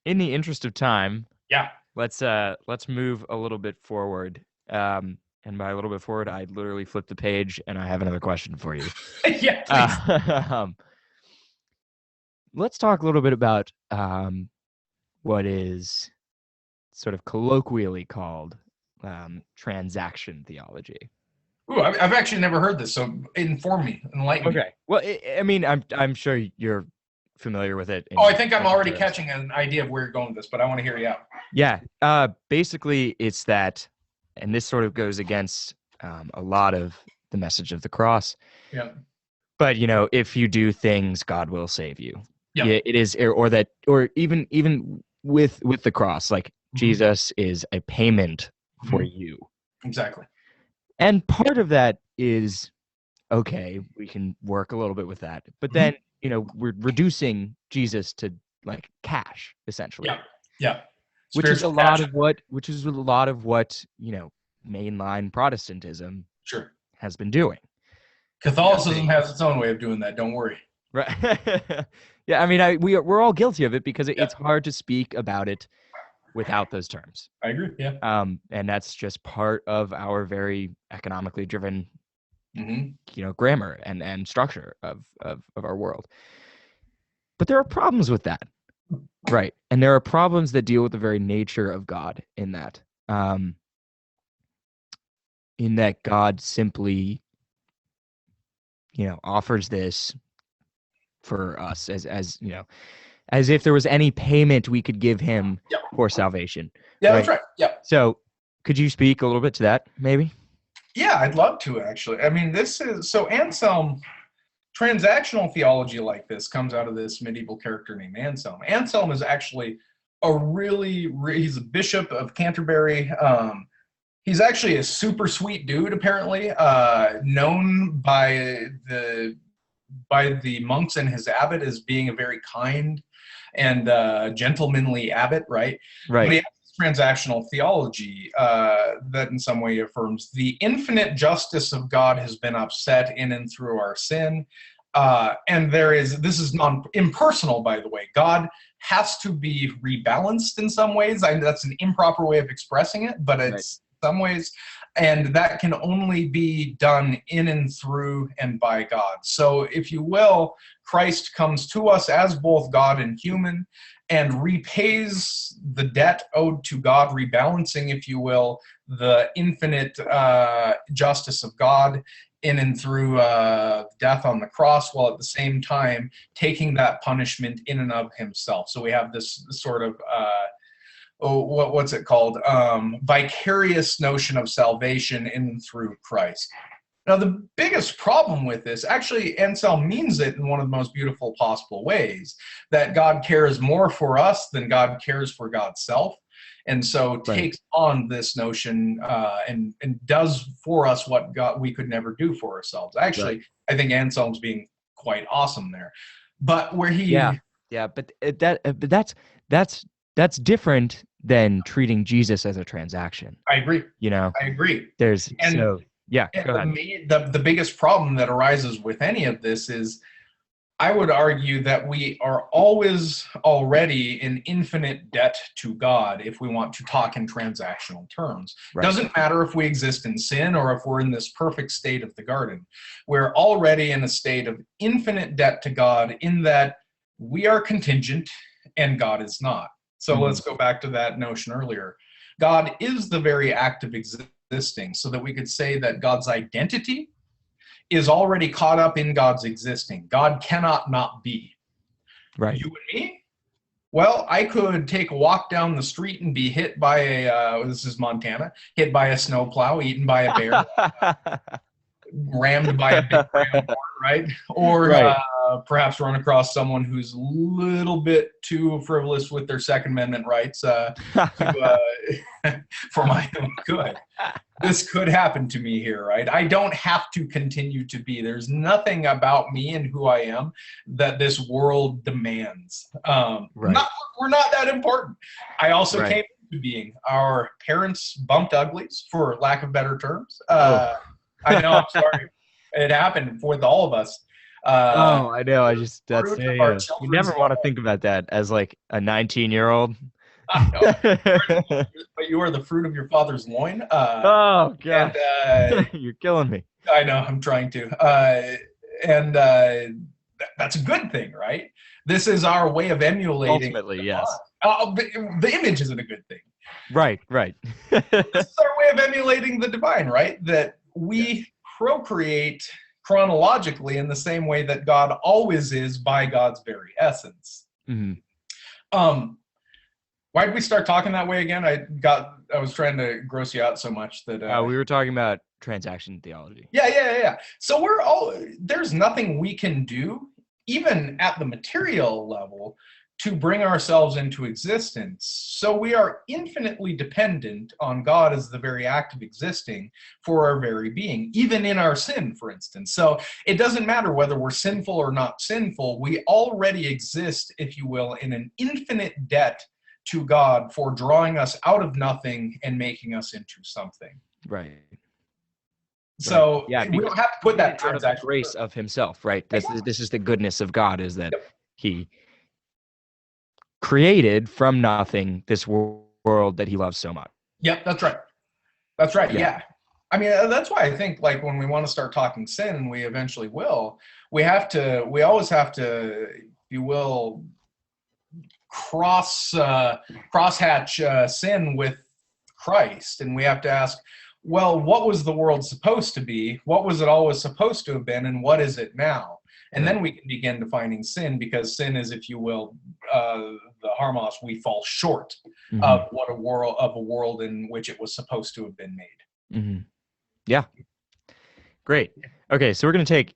In the interest of time, let's move a little bit forward. And by a little bit forward, I literally flipped the page, and I have another question for you. Yeah, please. Let's talk a little bit about what is sort of colloquially called transaction theology. Ooh, I've actually never heard this, so inform me, enlighten me. Okay. Well, I'm sure you're familiar with it. I think I'm already catching an idea of where you're going with this, but I want to hear you out. Yeah. Basically, it's that. And this sort of goes against a lot of the message of the cross. Yeah. But if you do things, God will save you. Yeah. It is, or even with the cross, like Jesus is a payment for you. Exactly. And part of that is okay. We can work a little bit with that, but then we're reducing Jesus to like cash essentially. Yeah. Yeah. Which is a lot of what mainline Protestantism has been doing. Catholicism has its own way of doing that. Don't worry. Right. Yeah. I mean, we're all guilty of it because it's hard to speak about it without those terms. I agree. Yeah. And that's just part of our very economically driven, grammar and structure of our world. But there are problems with that. Right. And there are problems that deal with the very nature of God in that. In that God simply, offers this for us as if there was any payment we could give him for salvation. Yeah, that's right. Yeah. So could you speak a little bit to that, maybe? Yeah, I'd love to, actually. I mean, Anselm, transactional theology like this comes out of this medieval character named Anselm. Anselm is actually he's a bishop of Canterbury. He's actually a super sweet dude, apparently, known by the monks and his abbot as being a very kind and gentlemanly abbot, right? Right. But he has this transactional theology that in some way affirms the infinite justice of God has been upset in and through our sin. And this is impersonal, by the way. God has to be rebalanced in some ways. That's an improper way of expressing it, but it's some ways, and that can only be done in and through and by God. So if you will, Christ comes to us as both God and human and repays the debt owed to God, rebalancing, if you will, the infinite justice of God in and through death on the cross, while at the same time taking that punishment in and of himself. So we have this sort of what's it called? Vicarious notion of salvation in and through Christ. Now, the biggest problem with this, actually, Anselm means it in one of the most beautiful possible ways, that God cares more for us than God cares for God's self, and so takes on this notion and does for us what we could never do for ourselves. Actually, I think Anselm's being quite awesome there. But where he Yeah. Yeah, but that's different than treating Jesus as a transaction. I agree. You know, I agree. there's And- so yeah. And Go ahead. the biggest problem that arises with any of this is, I would argue that we are always already in infinite debt to God if we want to talk in transactional terms. Right. Doesn't matter if we exist in sin or if we're in this perfect state of the garden. We're already in a state of infinite debt to God in that we are contingent and God is not. So Mhm. let's go back to that notion earlier. God is the very act of existing, so that we could say that God's identity is already caught up in God's existing. God cannot not be. Right. You and me? Well, I could take a walk down the street and be hit by this is Montana, hit by a snowplow, eaten by a bear, rammed by a big ram horn, right? Or Right. Perhaps run across someone who's a little bit too frivolous with their Second Amendment rights for my own good. This could happen to me here, right? I don't have to continue to be. There's nothing about me and who I am that this world demands. Right. We're not that important. I also Right. came into being. Our parents bumped uglies, for lack of better terms. Oh. I know, I'm sorry. It happened with all of us. Oh, I know. I just that's fruit of yeah, our yeah. You children's never want to love. think about that as like a 19-year-old. I know, but you are the fruit of your father's loin. Oh And god, you're killing me. I know, I'm trying to. That's a good thing, right? This is our way of emulating. Ultimately, yes. The image isn't a good thing. Right, right. This is our way of emulating the divine, right? That we procreate chronologically in the same way that God always is by God's very essence. Mhm. Why did we start talking that way again? I was trying to gross you out so much that We were talking about transaction theology. Yeah. So there's nothing we can do, even at the material level, to bring ourselves into existence. So we are infinitely dependent on God as the very act of existing for our very being, even in our sin, for instance. So it doesn't matter whether we're sinful or not sinful. We already exist, if you will, in an infinite debt to God for drawing us out of nothing and making us into something. Right. So Yeah, we don't have to put that out of the transaction grace of himself, right? This is the goodness of God, is that he created from nothing this world that he loves so much. Yep, that's right. That's right. Yeah. Yeah. I mean, that's why I think, like, when we want to start talking sin, and we eventually will, we always have to, if you will, crosshatch sin with Christ. And we have to ask, well, what was the world supposed to be? What was it always supposed to have been? And what is it now? And then we can begin defining sin, because sin is, if you will, the harmos, we fall short Mhm. of a world in which it was supposed to have been made. Mhm. Yeah. Great. Okay, so we're gonna take.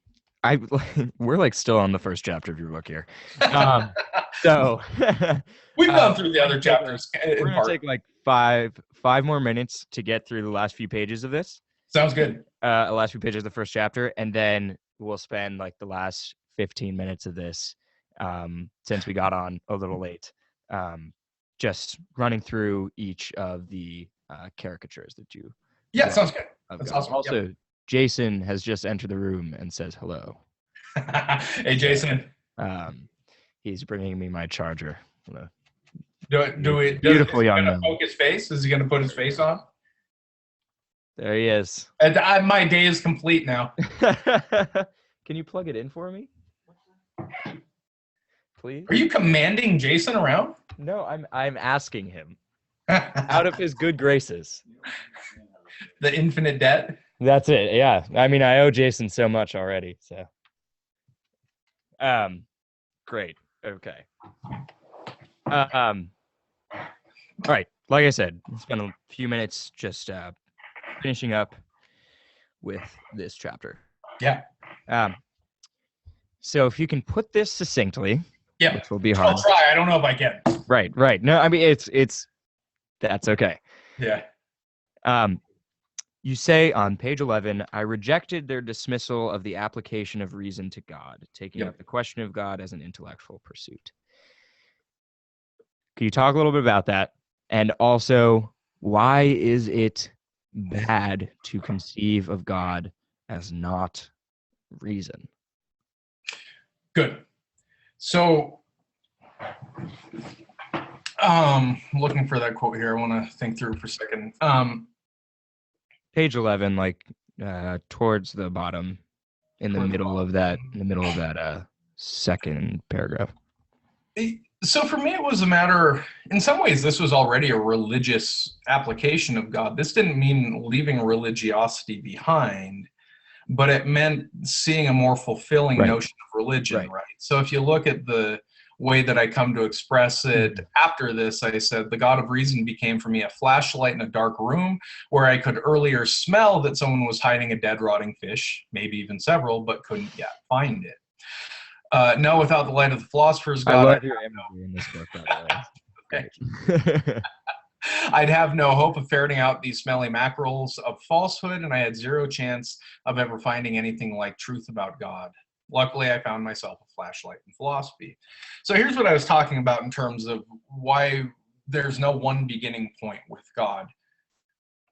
We're like still on the first chapter of your book here. So We've gone through the other chapters we're in gonna part. take like five more minutes to get through the last few pages of this. Sounds good. Last few pages of the first chapter, and then we'll spend like the last 15 minutes of this, since we got on a little late, just running through each of the caricatures that you. Yeah, sounds good. have That's got. awesome. Yep. Also, Jason has just entered the room and says hello. Hey, Jason. He's bringing me my charger. Is Beautiful he young gonna man. poke his face? Is he going to put his face on? There he is. And my day is complete now. Can you plug it in for me? Please? Are you commanding Jason around? No, I'm asking him out of his good graces. The infinite debt. That's it. Yeah. I mean, I owe Jason so much already. So, great. Okay. All right. Like I said, spend a few minutes just finishing up with this chapter. Yeah. So if you can put this succinctly, Yeah. which will be hard. I'll try. I don't know if I can. Right. No, I mean it's that's okay. Yeah. You say on page 11, I rejected their dismissal of the application of reason to God, taking Yep. up the question of God as an intellectual pursuit. Can you talk a little bit about that? And also, why is it bad to conceive of God as not reason? Good. So, looking for that quote here. I want to think through it for a second. Page 11, like towards the bottom, in the Towards the middle of that, second paragraph. So for me, it was a matter, in some ways, this was already a religious application of God. This didn't mean leaving religiosity behind, but it meant seeing a more fulfilling Right. notion of religion, Right. right? So if you look at the way that I come to express it after this, I said, the God of reason became for me a flashlight in a dark room where I could earlier smell that someone was hiding a dead, rotting fish, maybe even several, but couldn't yet find it. No, without the light of the philosopher's I God, love your imagery in this book, by the way. Great. I'd have no hope of ferreting out these smelly mackerels of falsehood, and I had zero chance of ever finding anything like truth about God. Luckily, I found myself a flashlight in philosophy. So here's what I was talking about in terms of why there's no one beginning point with God.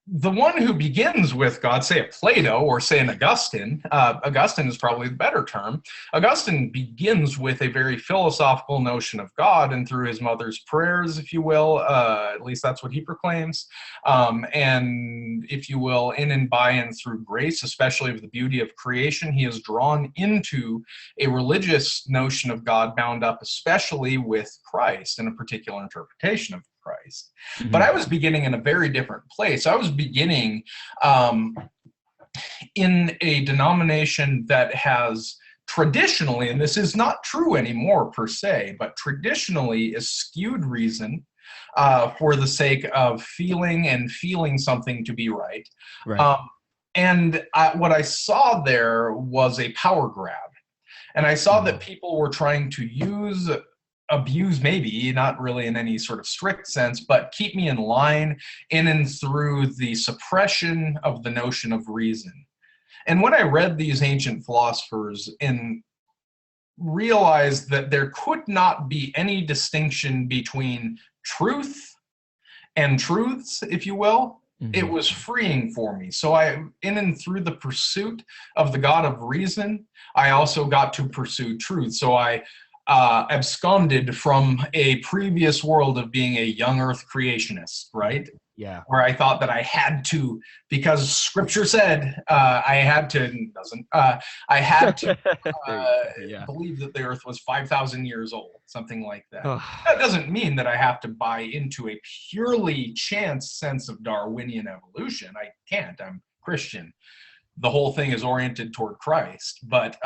The one who begins with God, say a Plato or say an Augustine, Augustine is probably the better term. Augustine begins with a very philosophical notion of God, and through his mother's prayers, if you will, at least that's what he proclaims, and if you will, in and by and through grace, especially of the beauty of creation, he is drawn into a religious notion of God bound up especially with Christ and a particular interpretation of Christ. But I was beginning in a very different place. I was beginning in a denomination that has traditionally, and this is not true anymore per se, but traditionally eschewed reason for the sake of feeling something to be right. Right. What I saw there was a power grab. And I saw that people were trying to abuse, maybe not really in any sort of strict sense, but keep me in line in and through the suppression of the notion of reason. And when I read these ancient philosophers and realized that there could not be any distinction between truth and truths, if you will, it was freeing for me. So in and through the pursuit of the God of reason, I also got to pursue truth. So I absconded from a previous world of being a young earth creationist, right? Yeah. Where I thought that I had to, because scripture said I had to believe that the earth was 5,000 years old, something like that. That doesn't mean that I have to buy into a purely chance sense of Darwinian evolution. I can't. I'm Christian. The whole thing is oriented toward Christ, but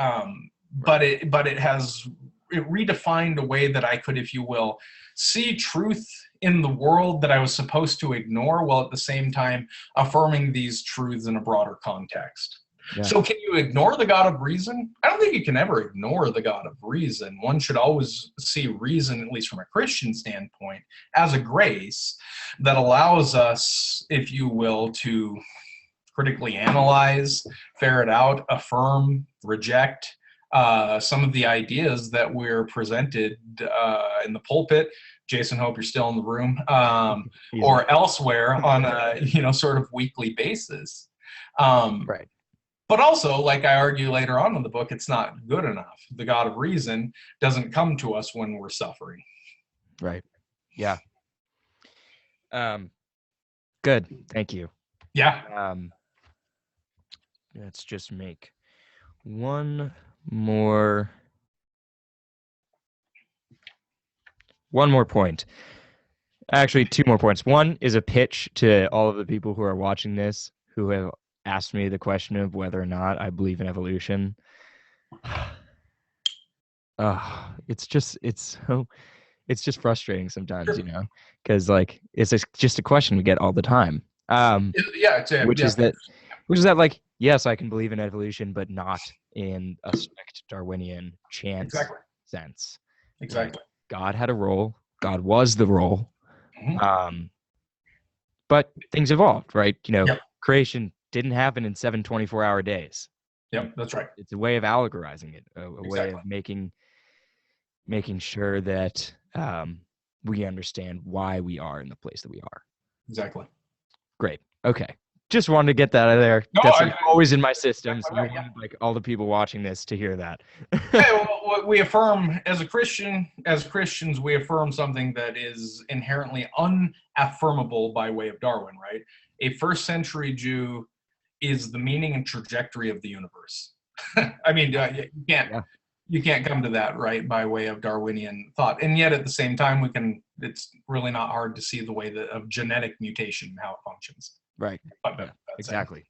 it redefined a way that I could, if you will, see truth in the world that I was supposed to ignore, while at the same time affirming these truths in a broader context. Yeah. So can you ignore the God of reason? I don't think you can ever ignore the God of reason. One should always see reason, at least from a Christian standpoint, as a grace that allows us, if you will, to critically analyze, ferret out, affirm, reject, some of the ideas that we're presented in the pulpit. Jason, hope you're still in the room, or elsewhere on a sort of weekly basis. Right. But also, like I argue later on in the book, it's not good enough. The God of reason doesn't come to us when we're suffering. Right. Yeah. Good. Thank you. Yeah. Let's just make one more point. Actually, two more points. One is a pitch to all of the people who are watching this who have asked me the question of whether or not I believe in evolution. It's just frustrating sometimes, because like it's just a question we get all the time. Which is that like, yes, I can believe in evolution, but not in a strict Darwinian chance sense. Exactly. God had a role. God was the role. Mm-hmm. But things evolved, right? Creation didn't happen in 7 24-hour days. Yep, that's right. It's a way of allegorizing it, a way of Exactly. making sure that we understand why we are in the place that we are. Exactly. Great. Okay. Just wanted to get that out of there. No, That's I- always in my system. So I yeah. wanted like all the people watching this to hear that. Yeah, well, we affirm as Christians, we affirm something that is inherently unaffirmable by way of Darwin, right? A first century Jew is the meaning and trajectory of the universe. I mean, you can't come to that, right, by way of Darwinian thought. And yet at the same time, it's really not hard to see the way of genetic mutation and how it functions. Right. But Yeah, that's exactly.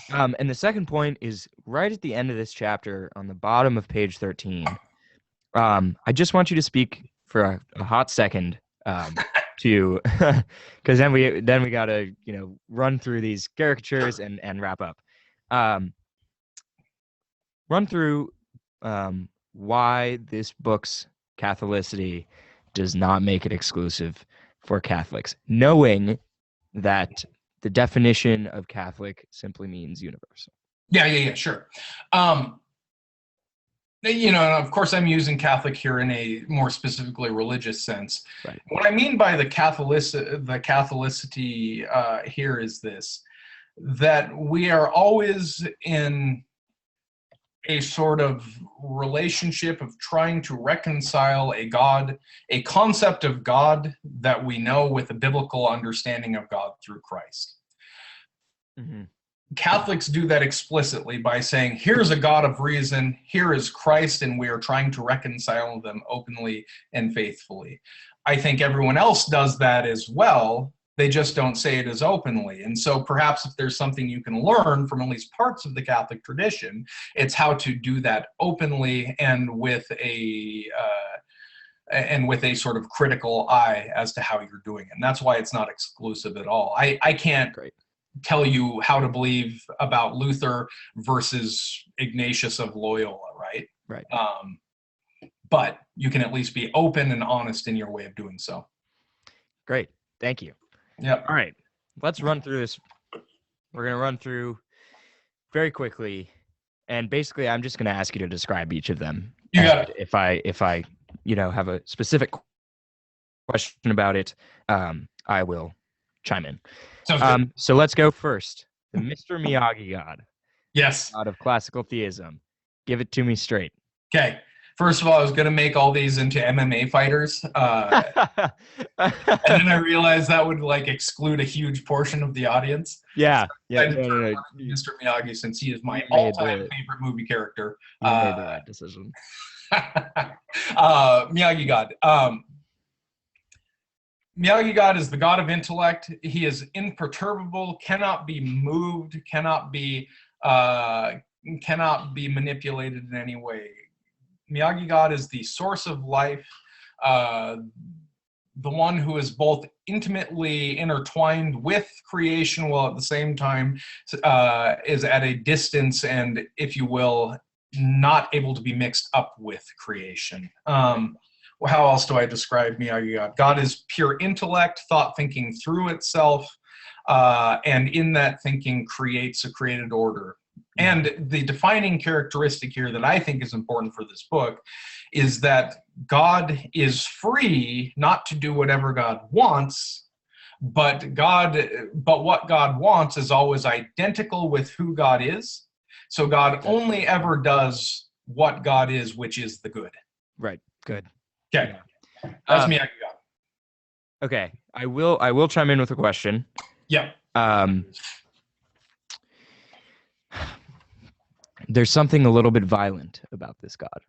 And the second point is right at the end of this chapter on the bottom of page 13. I just want you to speak for a hot second to because then we gotta run through these caricatures and wrap up. Run through why this book's Catholicity does not make it exclusive for Catholics, knowing that the definition of Catholic simply means universal. Yeah, sure. And of course, I'm using Catholic here in a more specifically religious sense. Right. What I mean by the Catholicity here is this: that we are always in a sort of relationship of trying to reconcile a concept of God that we know with a biblical understanding of God through Christ. Mm-hmm. Catholics do that explicitly by saying, here's a God of reason, here is Christ, and we are trying to reconcile them openly and faithfully. I think everyone else does that as well. They just don't say it as openly. And so perhaps if there's something you can learn from at least parts of the Catholic tradition, it's how to do that openly and with a sort of critical eye as to how you're doing it. And that's why it's not exclusive at all. I can't tell you how to believe about Luther versus Ignatius of Loyola, right? Right. But you can at least be open and honest in your way of doing so. Great. Thank you. Yep. All right. Let's run through this. We're going to run through very quickly. And basically, I'm just going to ask you to describe each of them. You got it. If I have a specific question about it, I will chime in. Sounds good. So let's go first. The Mr. Miyagi God. Yes. God of classical theism. Give it to me straight. Okay. First of all, I was going to make all these into MMA fighters. And then I realized that would exclude a huge portion of the audience. Yeah. I decided to Mr. Miyagi, since he is my all-time favorite movie character. You made the right decision. Miyagi God. Miyagi God is the God of intellect. He is imperturbable, cannot be moved, cannot be manipulated in any way. Miyagi God is the source of life, the one who is both intimately intertwined with creation while at the same time is at a distance and, if you will, not able to be mixed up with creation. How else do I describe Miyagi God? God is pure intellect, thought thinking through itself, and in that thinking creates a created order. And the defining characteristic here that I think is important for this book is that God is free not to do whatever God wants, but what God wants is always identical with who God is. So God only ever does what God is, which is the good. Right. Good. Okay. That's Miyagi God. Okay. I will chime in with a question. Yeah. There's something a little bit violent about this God.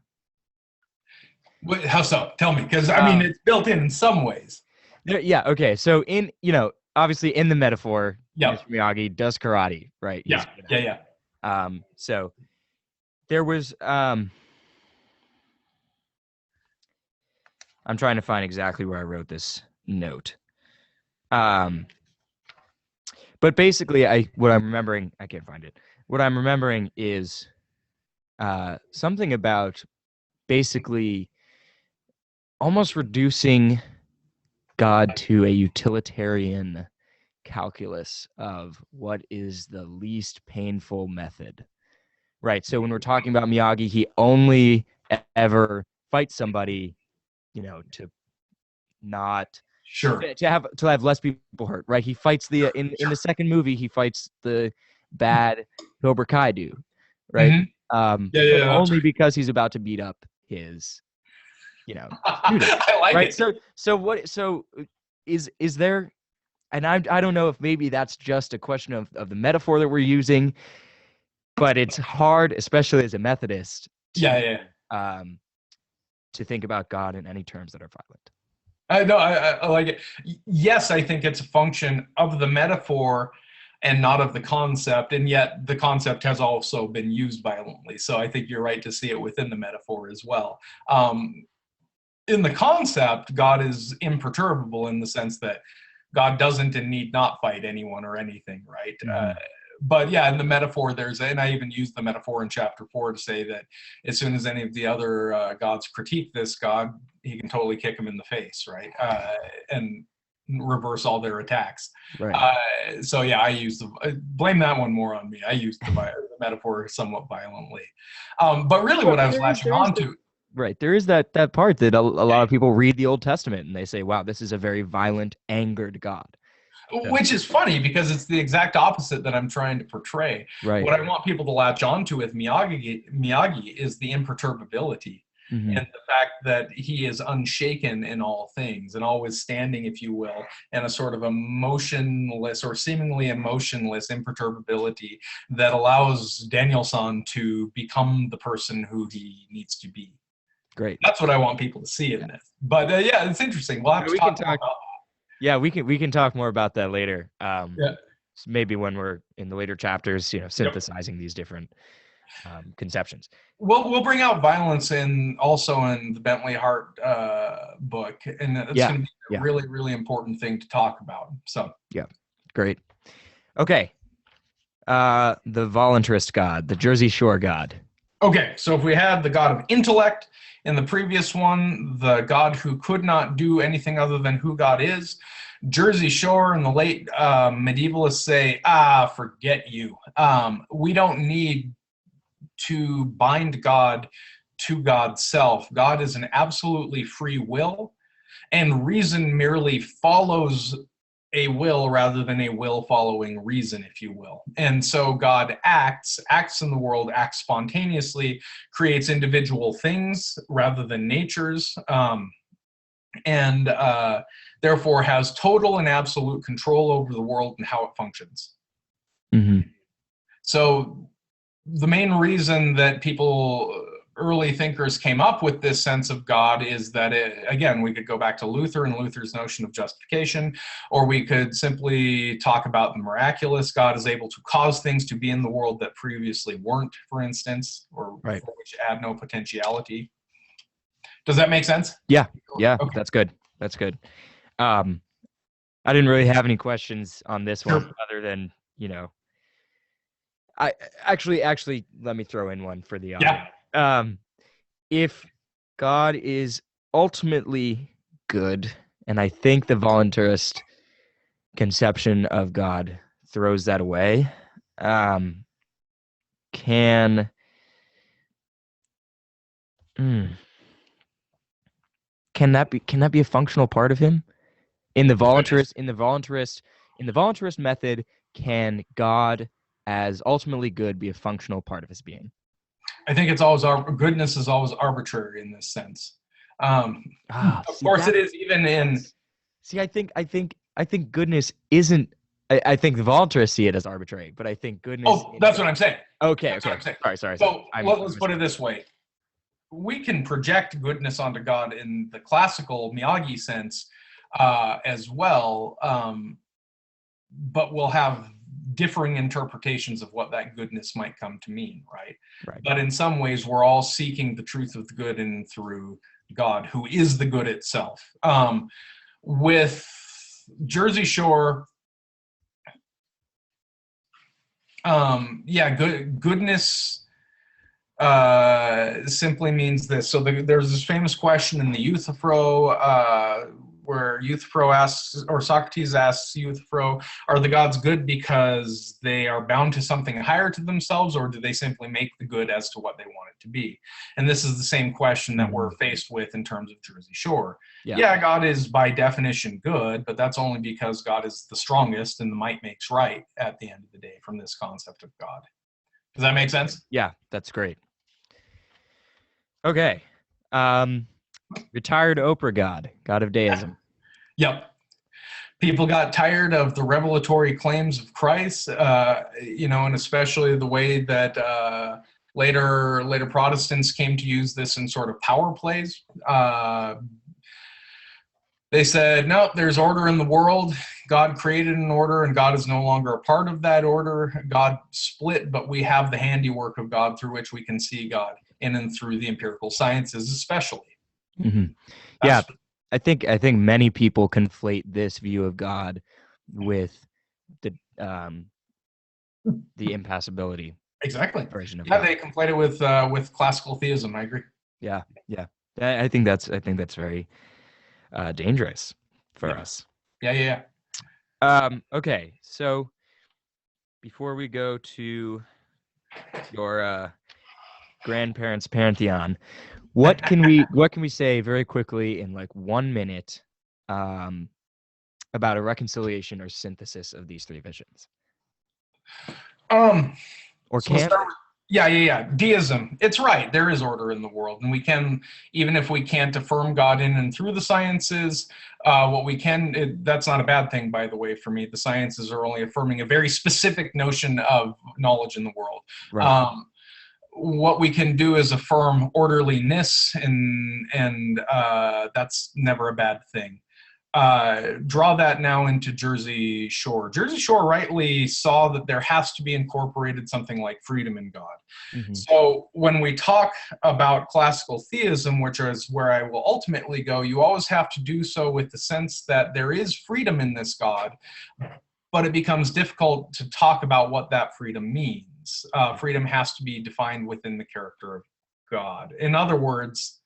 How so? Tell me, because I mean it's built in some ways. Yeah. Okay. So obviously in the metaphor, Mr. Miyagi does karate, right? Yeah. So there was I'm trying to find exactly where I wrote this note. But basically what I'm remembering, I can't find it. What I'm remembering is something about basically almost reducing God to a utilitarian calculus of what is the least painful method, right? So when we're talking about Miyagi, he only ever fights somebody, to not Sure. to have less people hurt, right? He fights in the second movie, he fights the bad Cobra Kai dude, right? Mhm. But that's only right. because he's about to beat up his, student, I like right? it. So is there? And I don't know if maybe that's just a question of the metaphor that we're using, but it's hard, especially as a Methodist, Yeah. to think about God in any terms that are violent. I like it. Yes, I think it's a function of the metaphor and not of the concept, and yet the concept has also been used violently. So I think you're right to see it within the metaphor as well. In the concept, God is imperturbable in the sense that God doesn't and need not fight anyone or anything, right? Mhm. But yeah, in the metaphor, and I even used the metaphor in chapter 4 to say that as soon as any of the other gods critique this God, he can totally kick them in the face, right? And reverse all their attacks. Right. So yeah, I used blame that one more on me. I used the metaphor somewhat violently. But really what I was latching on to. Right. There is that part that a lot of people read the Old Testament and they say, wow, this is a very violent, angered God. Which is funny because it's the exact opposite that I'm trying to portray. Right. What I want people to latch onto with Miyagi is the imperturbability Mhm. and the fact that he is unshaken in all things and always standing, if you will, in a sort of emotionless or seemingly emotionless imperturbability that allows Daniel-san to become the person who he needs to be. Great. That's what I want people to see in this. But yeah, it's interesting. We'll have to talk about that. Yeah, we can talk more about that later. Yeah. Maybe when we're in the later chapters, synthesizing these different conceptions. We'll bring out violence also in the Bentley Hart book, and it's going to be a really, really important thing to talk about. So yeah, great. Okay, the voluntarist God, the Jersey Shore God. Okay, so if we had the God of intellect in the previous one, the God who could not do anything other than who God is, Jersey Shore and the late medievalists say, forget you. We don't need to bind God to God's self. God is an absolutely free will, and reason merely follows a will rather than a will following reason, if you will. And so God acts in the world, acts spontaneously, creates individual things rather than natures, and therefore has total and absolute control over the world and how it functions. Mm-hmm. So the main reason that early thinkers came up with this sense of God is that, again, we could go back to Luther and Luther's notion of justification, or we could simply talk about the miraculous. God is able to cause things to be in the world that previously weren't, for instance, or right. for which had no potentiality. Does that make sense? Yeah. Okay. That's good. I didn't really have any questions on this one other than, I actually let me throw in one for the audience. Yeah. If God is ultimately good, and I think the voluntarist conception of God throws that away, can that be a functional part of him? In the voluntarist method, can God as ultimately good be a functional part of his being? I think goodness is always arbitrary in this sense. Of course, it is even in. See, I think goodness isn't. I think the voluntarists see it as arbitrary, but I think goodness. Oh, that's what I'm saying. Okay. Sorry. So let's put it this way: we can project goodness onto God in the classical Miyagi sense as well, but we'll have differing interpretations of what that goodness might come to mean, right? But in some ways, we're all seeking the truth of the good and through God, who is the good itself. With Jersey Shore, goodness simply means this. So there's this famous question in the Euthyphro where Euthyphro asks, or Socrates asks Euthyphro, are the gods good because they are bound to something higher to themselves, or do they simply make the good as to what they want it to be? And this is the same question that we're faced with in terms of Jersey Shore. Yeah, God is by definition good, but that's only because God is the strongest and the might makes right at the end of the day from this concept of God. Does that make sense? Yeah, that's great. Okay. Retired Oprah God of deism. Yep. People got tired of the revelatory claims of Christ, and especially the way that later Protestants came to use this in sort of power plays. They said, no, there's order in the world. God created an order, and God is no longer a part of that order. God split, but we have the handiwork of God through which we can see God, in and through the empirical sciences especially. Mm-hmm. Yeah, I think many people conflate this view of God with the impassibility exactly version of God. God. They conflate it with classical theism. I agree. Yeah. I think that's very dangerous for us. Yeah. Okay, so before we go to your grandparents' pantheon, what can we say very quickly in like 1 minute about a reconciliation or synthesis of these three visions? Deism. It's right. There is order in the world, and we can, even if we can't affirm God in and through the sciences, what we can, that's not a bad thing, by the way, for me. The sciences are only affirming a very specific notion of knowledge in the world. Right. What we can do is affirm orderliness, and that's never a bad thing. Draw that now into Jersey Shore. Jersey Shore rightly saw that there has to be incorporated something like freedom in God. Mm-hmm. So when we talk about classical theism, which is where I will ultimately go, you always have to do so with the sense that there is freedom in this God, but it becomes difficult to talk about what that freedom means. Freedom has to be defined within the character of God. In other words,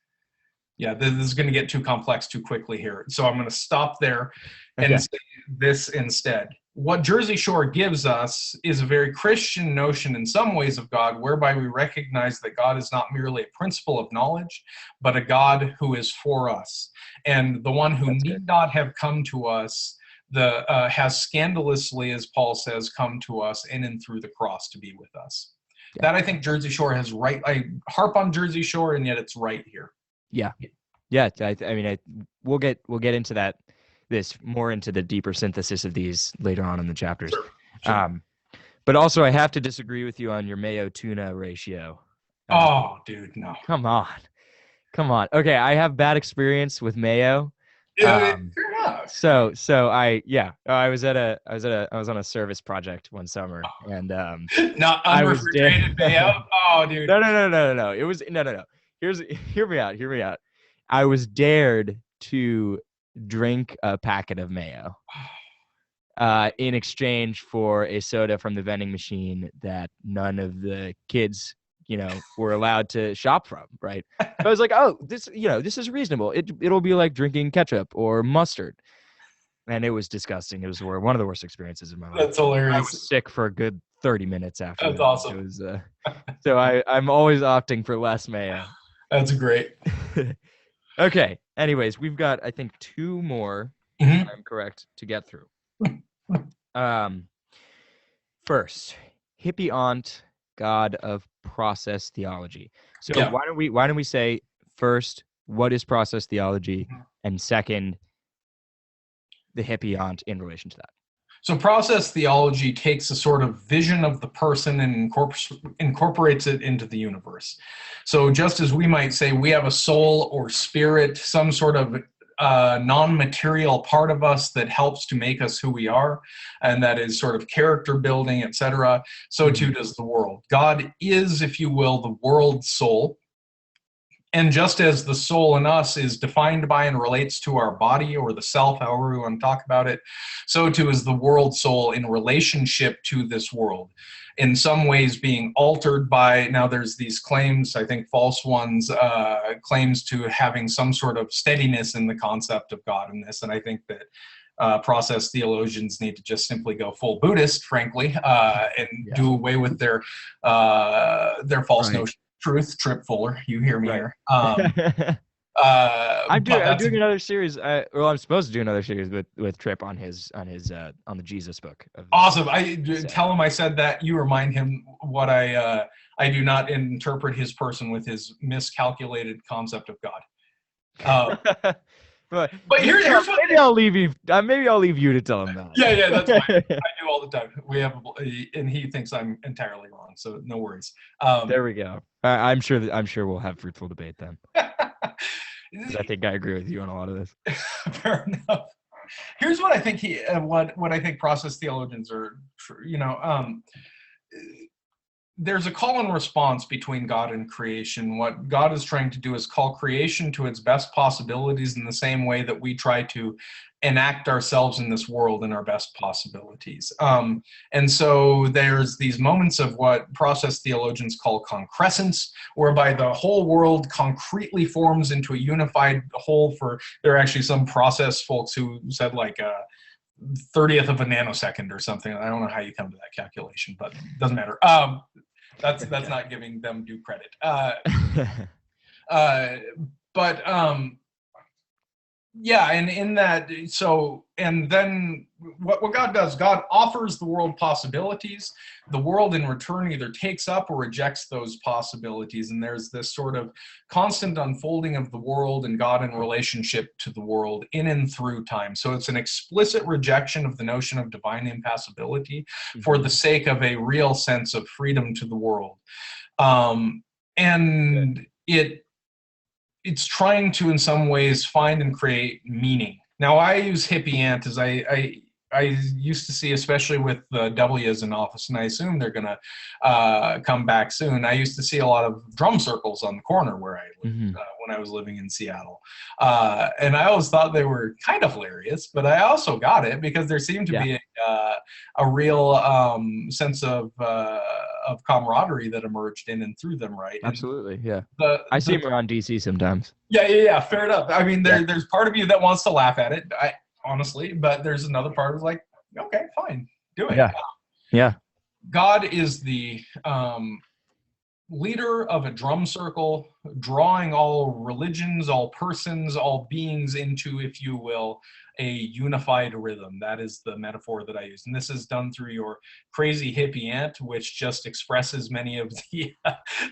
yeah, this is going to get too complex too quickly here. So I'm going to stop there and say this instead. What Jersey Shore gives us is a very Christian notion in some ways of God, whereby we recognize that God is not merely a principle of knowledge, but a God who is for us. And the one who need not have come to us has scandalously, as Paul says, come to us in and through the cross to be with us. Yeah. That I think Jersey Shore has right. I harp on Jersey Shore, and yet it's right here. Yeah. We'll get into this more into the deeper synthesis of these later on in the chapters. Sure. But also, I have to disagree with you on your mayo tuna ratio. Dude, no. Come on. Okay, I have bad experience with mayo. Fair enough. So I was on a service project one summer, and not unrefrigerated mayo. Oh, dude. No. It was no. Hear me out. I was dared to drink a packet of mayo in exchange for a soda from the vending machine that none of the kids, were allowed to shop from, right? I was like, oh, this is reasonable. It'll be like drinking ketchup or mustard. And it was disgusting. It was one of the worst experiences of my life. That's hilarious. I was sick for a good 30 minutes after. That's awesome. It was, so I'm always opting for less mayo. That's great. Okay. Anyways, we've got, I think, 2 more, if I'm correct, to get through. First, Hippiant, God of process theology. So why don't we say first, what is process theology, and second, the Hippiant in relation to that? So process theology takes a sort of vision of the person and incorporates it into the universe. So just as we might say we have a soul or spirit, some sort of non-material part of us that helps to make us who we are, and that is sort of character building, etc., so too does the world. God is, if you will, the world soul. And just as the soul in us is defined by and relates to our body or the self, however we want to talk about it, so too is the world soul in relationship to this world. in some ways being altered by, now there's these claims, I think false ones, claims to having some sort of steadiness in the concept of God in this. And I think that process theologians need to just simply go full Buddhist, frankly, and do away with their false notion of truth. Trip Fuller, you hear me here. I'm doing another series. I'm supposed to do another series with Tripp on the Jesus book. Awesome. Tell him I said that. You remind him what I do not interpret his person with his miscalculated concept of God. But here's what, maybe I'll leave you. Maybe I'll leave you to tell him that. Yeah, that's fine. I do all the time. And he thinks I'm entirely wrong, so no worries. There we go. I'm sure we'll have fruitful debate then. I think I agree with you on a lot of this. Fair enough. Here's what I think what I think process theologians are, there's a call and response between God and creation. What God is trying to do is call creation to its best possibilities in the same way that we try to enact ourselves in this world in our best possibilities. And so there's these moments of what process theologians call concrescence, whereby the whole world concretely forms into a unified whole. There are actually some process folks who said like a 30th of a nanosecond or something. I don't know how you come to that calculation, but it doesn't matter. That's not giving them due credit. Yeah, and in that, and then what God does, God offers the world possibilities. The world in return either takes up or rejects those possibilities, and there's this sort of constant unfolding of the world and God in relationship to the world in and through time. So it's an explicit rejection of the notion of divine impassibility for the sake of a real sense of freedom to the world. And it's trying to, in some ways, find and create meaning. Now, I use hippie ant as I used to see, especially with the W's in office, and I assume they're going to come back soon. I used to see a lot of drum circles on the corner where I lived when I was living in Seattle. And I always thought they were kind of hilarious, but I also got it because there seemed to be a real sense of camaraderie that emerged in and through them, right? Absolutely, yeah. I see them around DC sometimes. Yeah, fair enough. I mean, there's part of you that wants to laugh at it, honestly, but there's another part of like, okay, fine, do it. Yeah. God is the leader of a drum circle, drawing all religions, all persons, all beings into, if you will, a unified rhythm. That is the metaphor that I use. And this is done through your crazy hippie ant, which just expresses many of the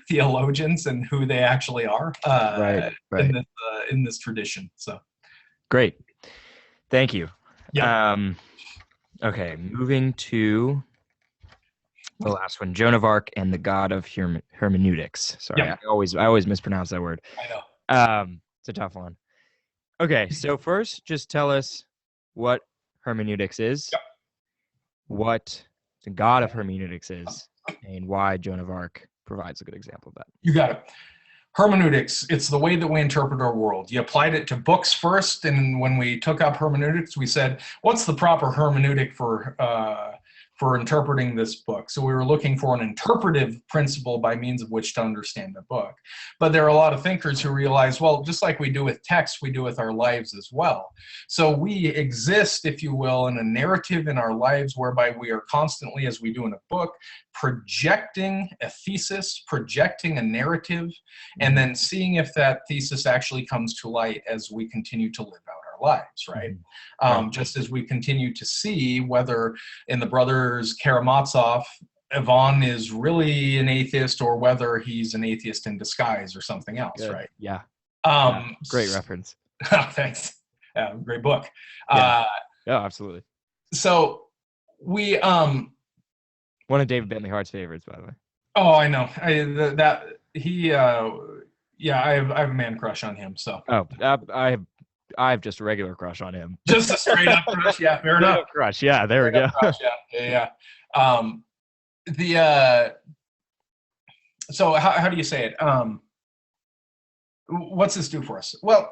theologians and who they actually are in this tradition. So great. Thank you. Yeah. Okay, moving to the last one, Joan of Arc and the God of Hermeneutics. Sorry, I always mispronounce that word. I know. It's a tough one. Okay, so first, just tell us what hermeneutics is, what the God of hermeneutics is, and why Joan of Arc provides a good example of that. You got it. Hermeneutics, it's the way that we interpret our world. You applied it to books first, and when we took up hermeneutics, we said, what's the proper hermeneutic for interpreting this book? So we were looking for an interpretive principle by means of which to understand a book. But there are a lot of thinkers who realize, well, just like we do with text, we do with our lives as well. So we exist, if you will, in a narrative in our lives whereby we are constantly, as we do in a book, projecting a thesis, projecting a narrative, and then seeing if that thesis actually comes to light as we continue to live out our lives, right? Just as we continue to see whether in the Brothers Karamazov, Ivan is really an atheist or whether he's an atheist in disguise or something else, right? Yeah. Great reference. Thanks. Yeah, great book. Yeah, absolutely. So we one of David Bentley Hart's favorites, by the way. Oh, I know. I have a man crush on him. So. Oh, I have just a regular crush on him. Just a straight up crush, yeah, fair enough. Crush, yeah, there we go. Crush, yeah. So how do you say it? What's this do for us? Well,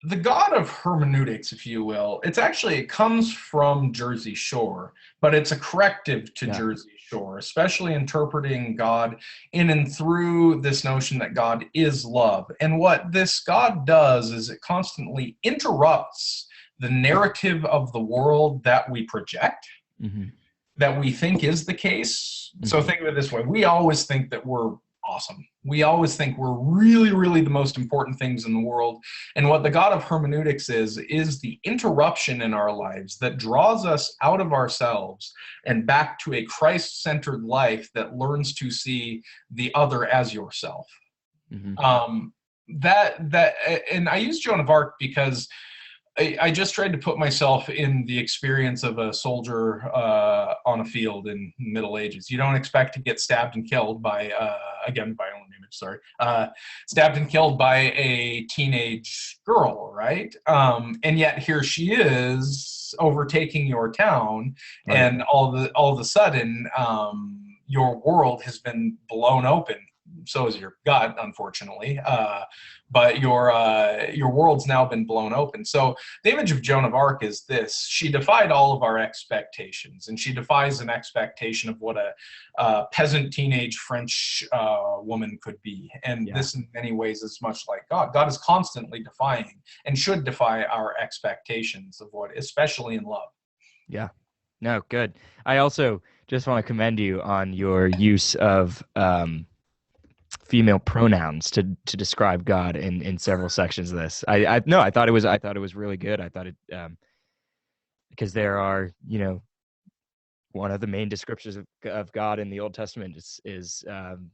the God of hermeneutics, if you will, it comes from Jersey Shore, but it's a corrective to Yeah. Jersey Shore, especially interpreting God in and through this notion that God is love. And what this God does is it constantly interrupts the narrative of the world that we project, Mhm. that we think is the case. So think of it this way. We always think that we're awesome. We always think we're really, really the most important things in the world. And what the God of hermeneutics is the interruption in our lives that draws us out of ourselves and back to a Christ-centered life that learns to see the other as yourself. Mhm. And I use Joan of Arc because I just tried to put myself in the experience of a soldier on a field in the Middle Ages. You don't expect to get stabbed and killed by, again, by own image, sorry, stabbed and killed by a teenage girl, right? And yet here she is overtaking your town, Right. and all of a sudden, your world has been blown open. So is your gut, unfortunately, but your world's now been blown open. So the image of Joan of Arc is this: she defied all of our expectations, and she defies an expectation of what a peasant teenage French woman could be. And Yeah. this, in many ways, is much like God. God is constantly defying and should defy our expectations of what, especially in love. Yeah. No, good. I also just want to commend you on your use of female pronouns to describe God in several sections of this. I thought it was really good. I thought it because there are, one of the main descriptions of God in the Old Testament is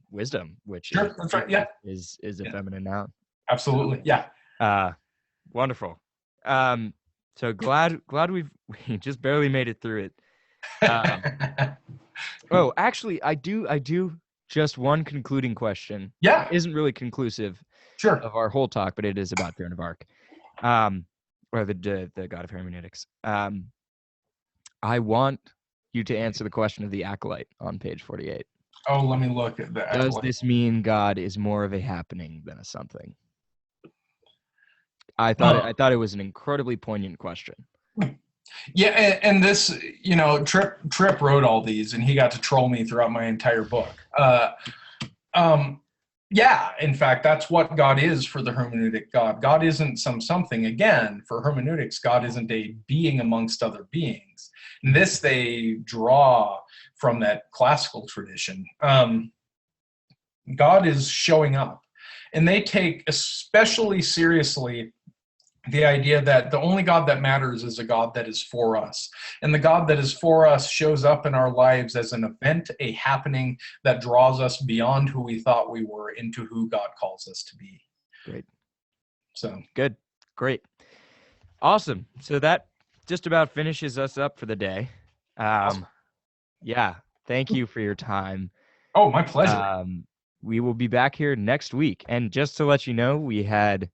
wisdom, which Sure, that's right. Yeah, is a Yeah. feminine noun. absolutely. Yeah. Wonderful. So glad we just barely made it through it. Oh, actually, I do just one concluding question. Yeah, Isn't really conclusive sure. of our whole talk, but it is about Joan of Arc, or the God of hermeneutics. I want you to answer the question of the acolyte on page 48. Oh, let me look at that. Does this mean God is more of a happening than a something? I thought it was an incredibly poignant question. Yeah, and this, Tripp wrote all these, and he got to troll me throughout my entire book. Yeah, in fact, that's what God is for the hermeneutic God. God isn't something. Again, for hermeneutics, God isn't a being amongst other beings. And this they draw from that classical tradition. God is showing up, and they take especially seriously the idea that the only God that matters is a God that is for us. And the God that is for us shows up in our lives as an event, a happening that draws us beyond who we thought we were into who God calls us to be. Great. So Good. Great. Awesome. So that just about finishes us up for the day. Awesome. Yeah. Thank you for your time. Oh, my pleasure. We will be back here next week. And just to let you know, we had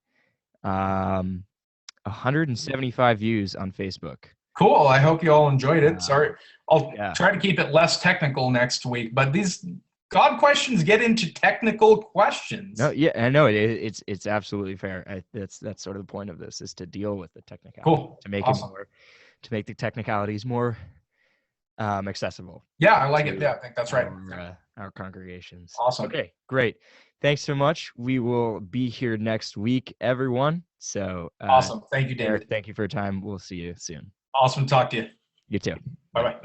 175 views on Facebook. Cool. I hope you all enjoyed it. Sorry. I'll Yeah. try to keep it less technical next week, but these God questions get into technical questions. No, yeah, I know it's absolutely fair. That's sort of the point of this, is to deal with the technicalities, Cool. to make Awesome. to make the technicalities more accessible. Yeah, I like it. Yeah, I think that's right. Our congregations. Awesome. Okay, great. Thanks so much. We will be here next week, everyone. So Awesome. Thank you, David. Eric, thank you for your time. We'll see you soon. Awesome. Talk to you. You too. Bye-bye.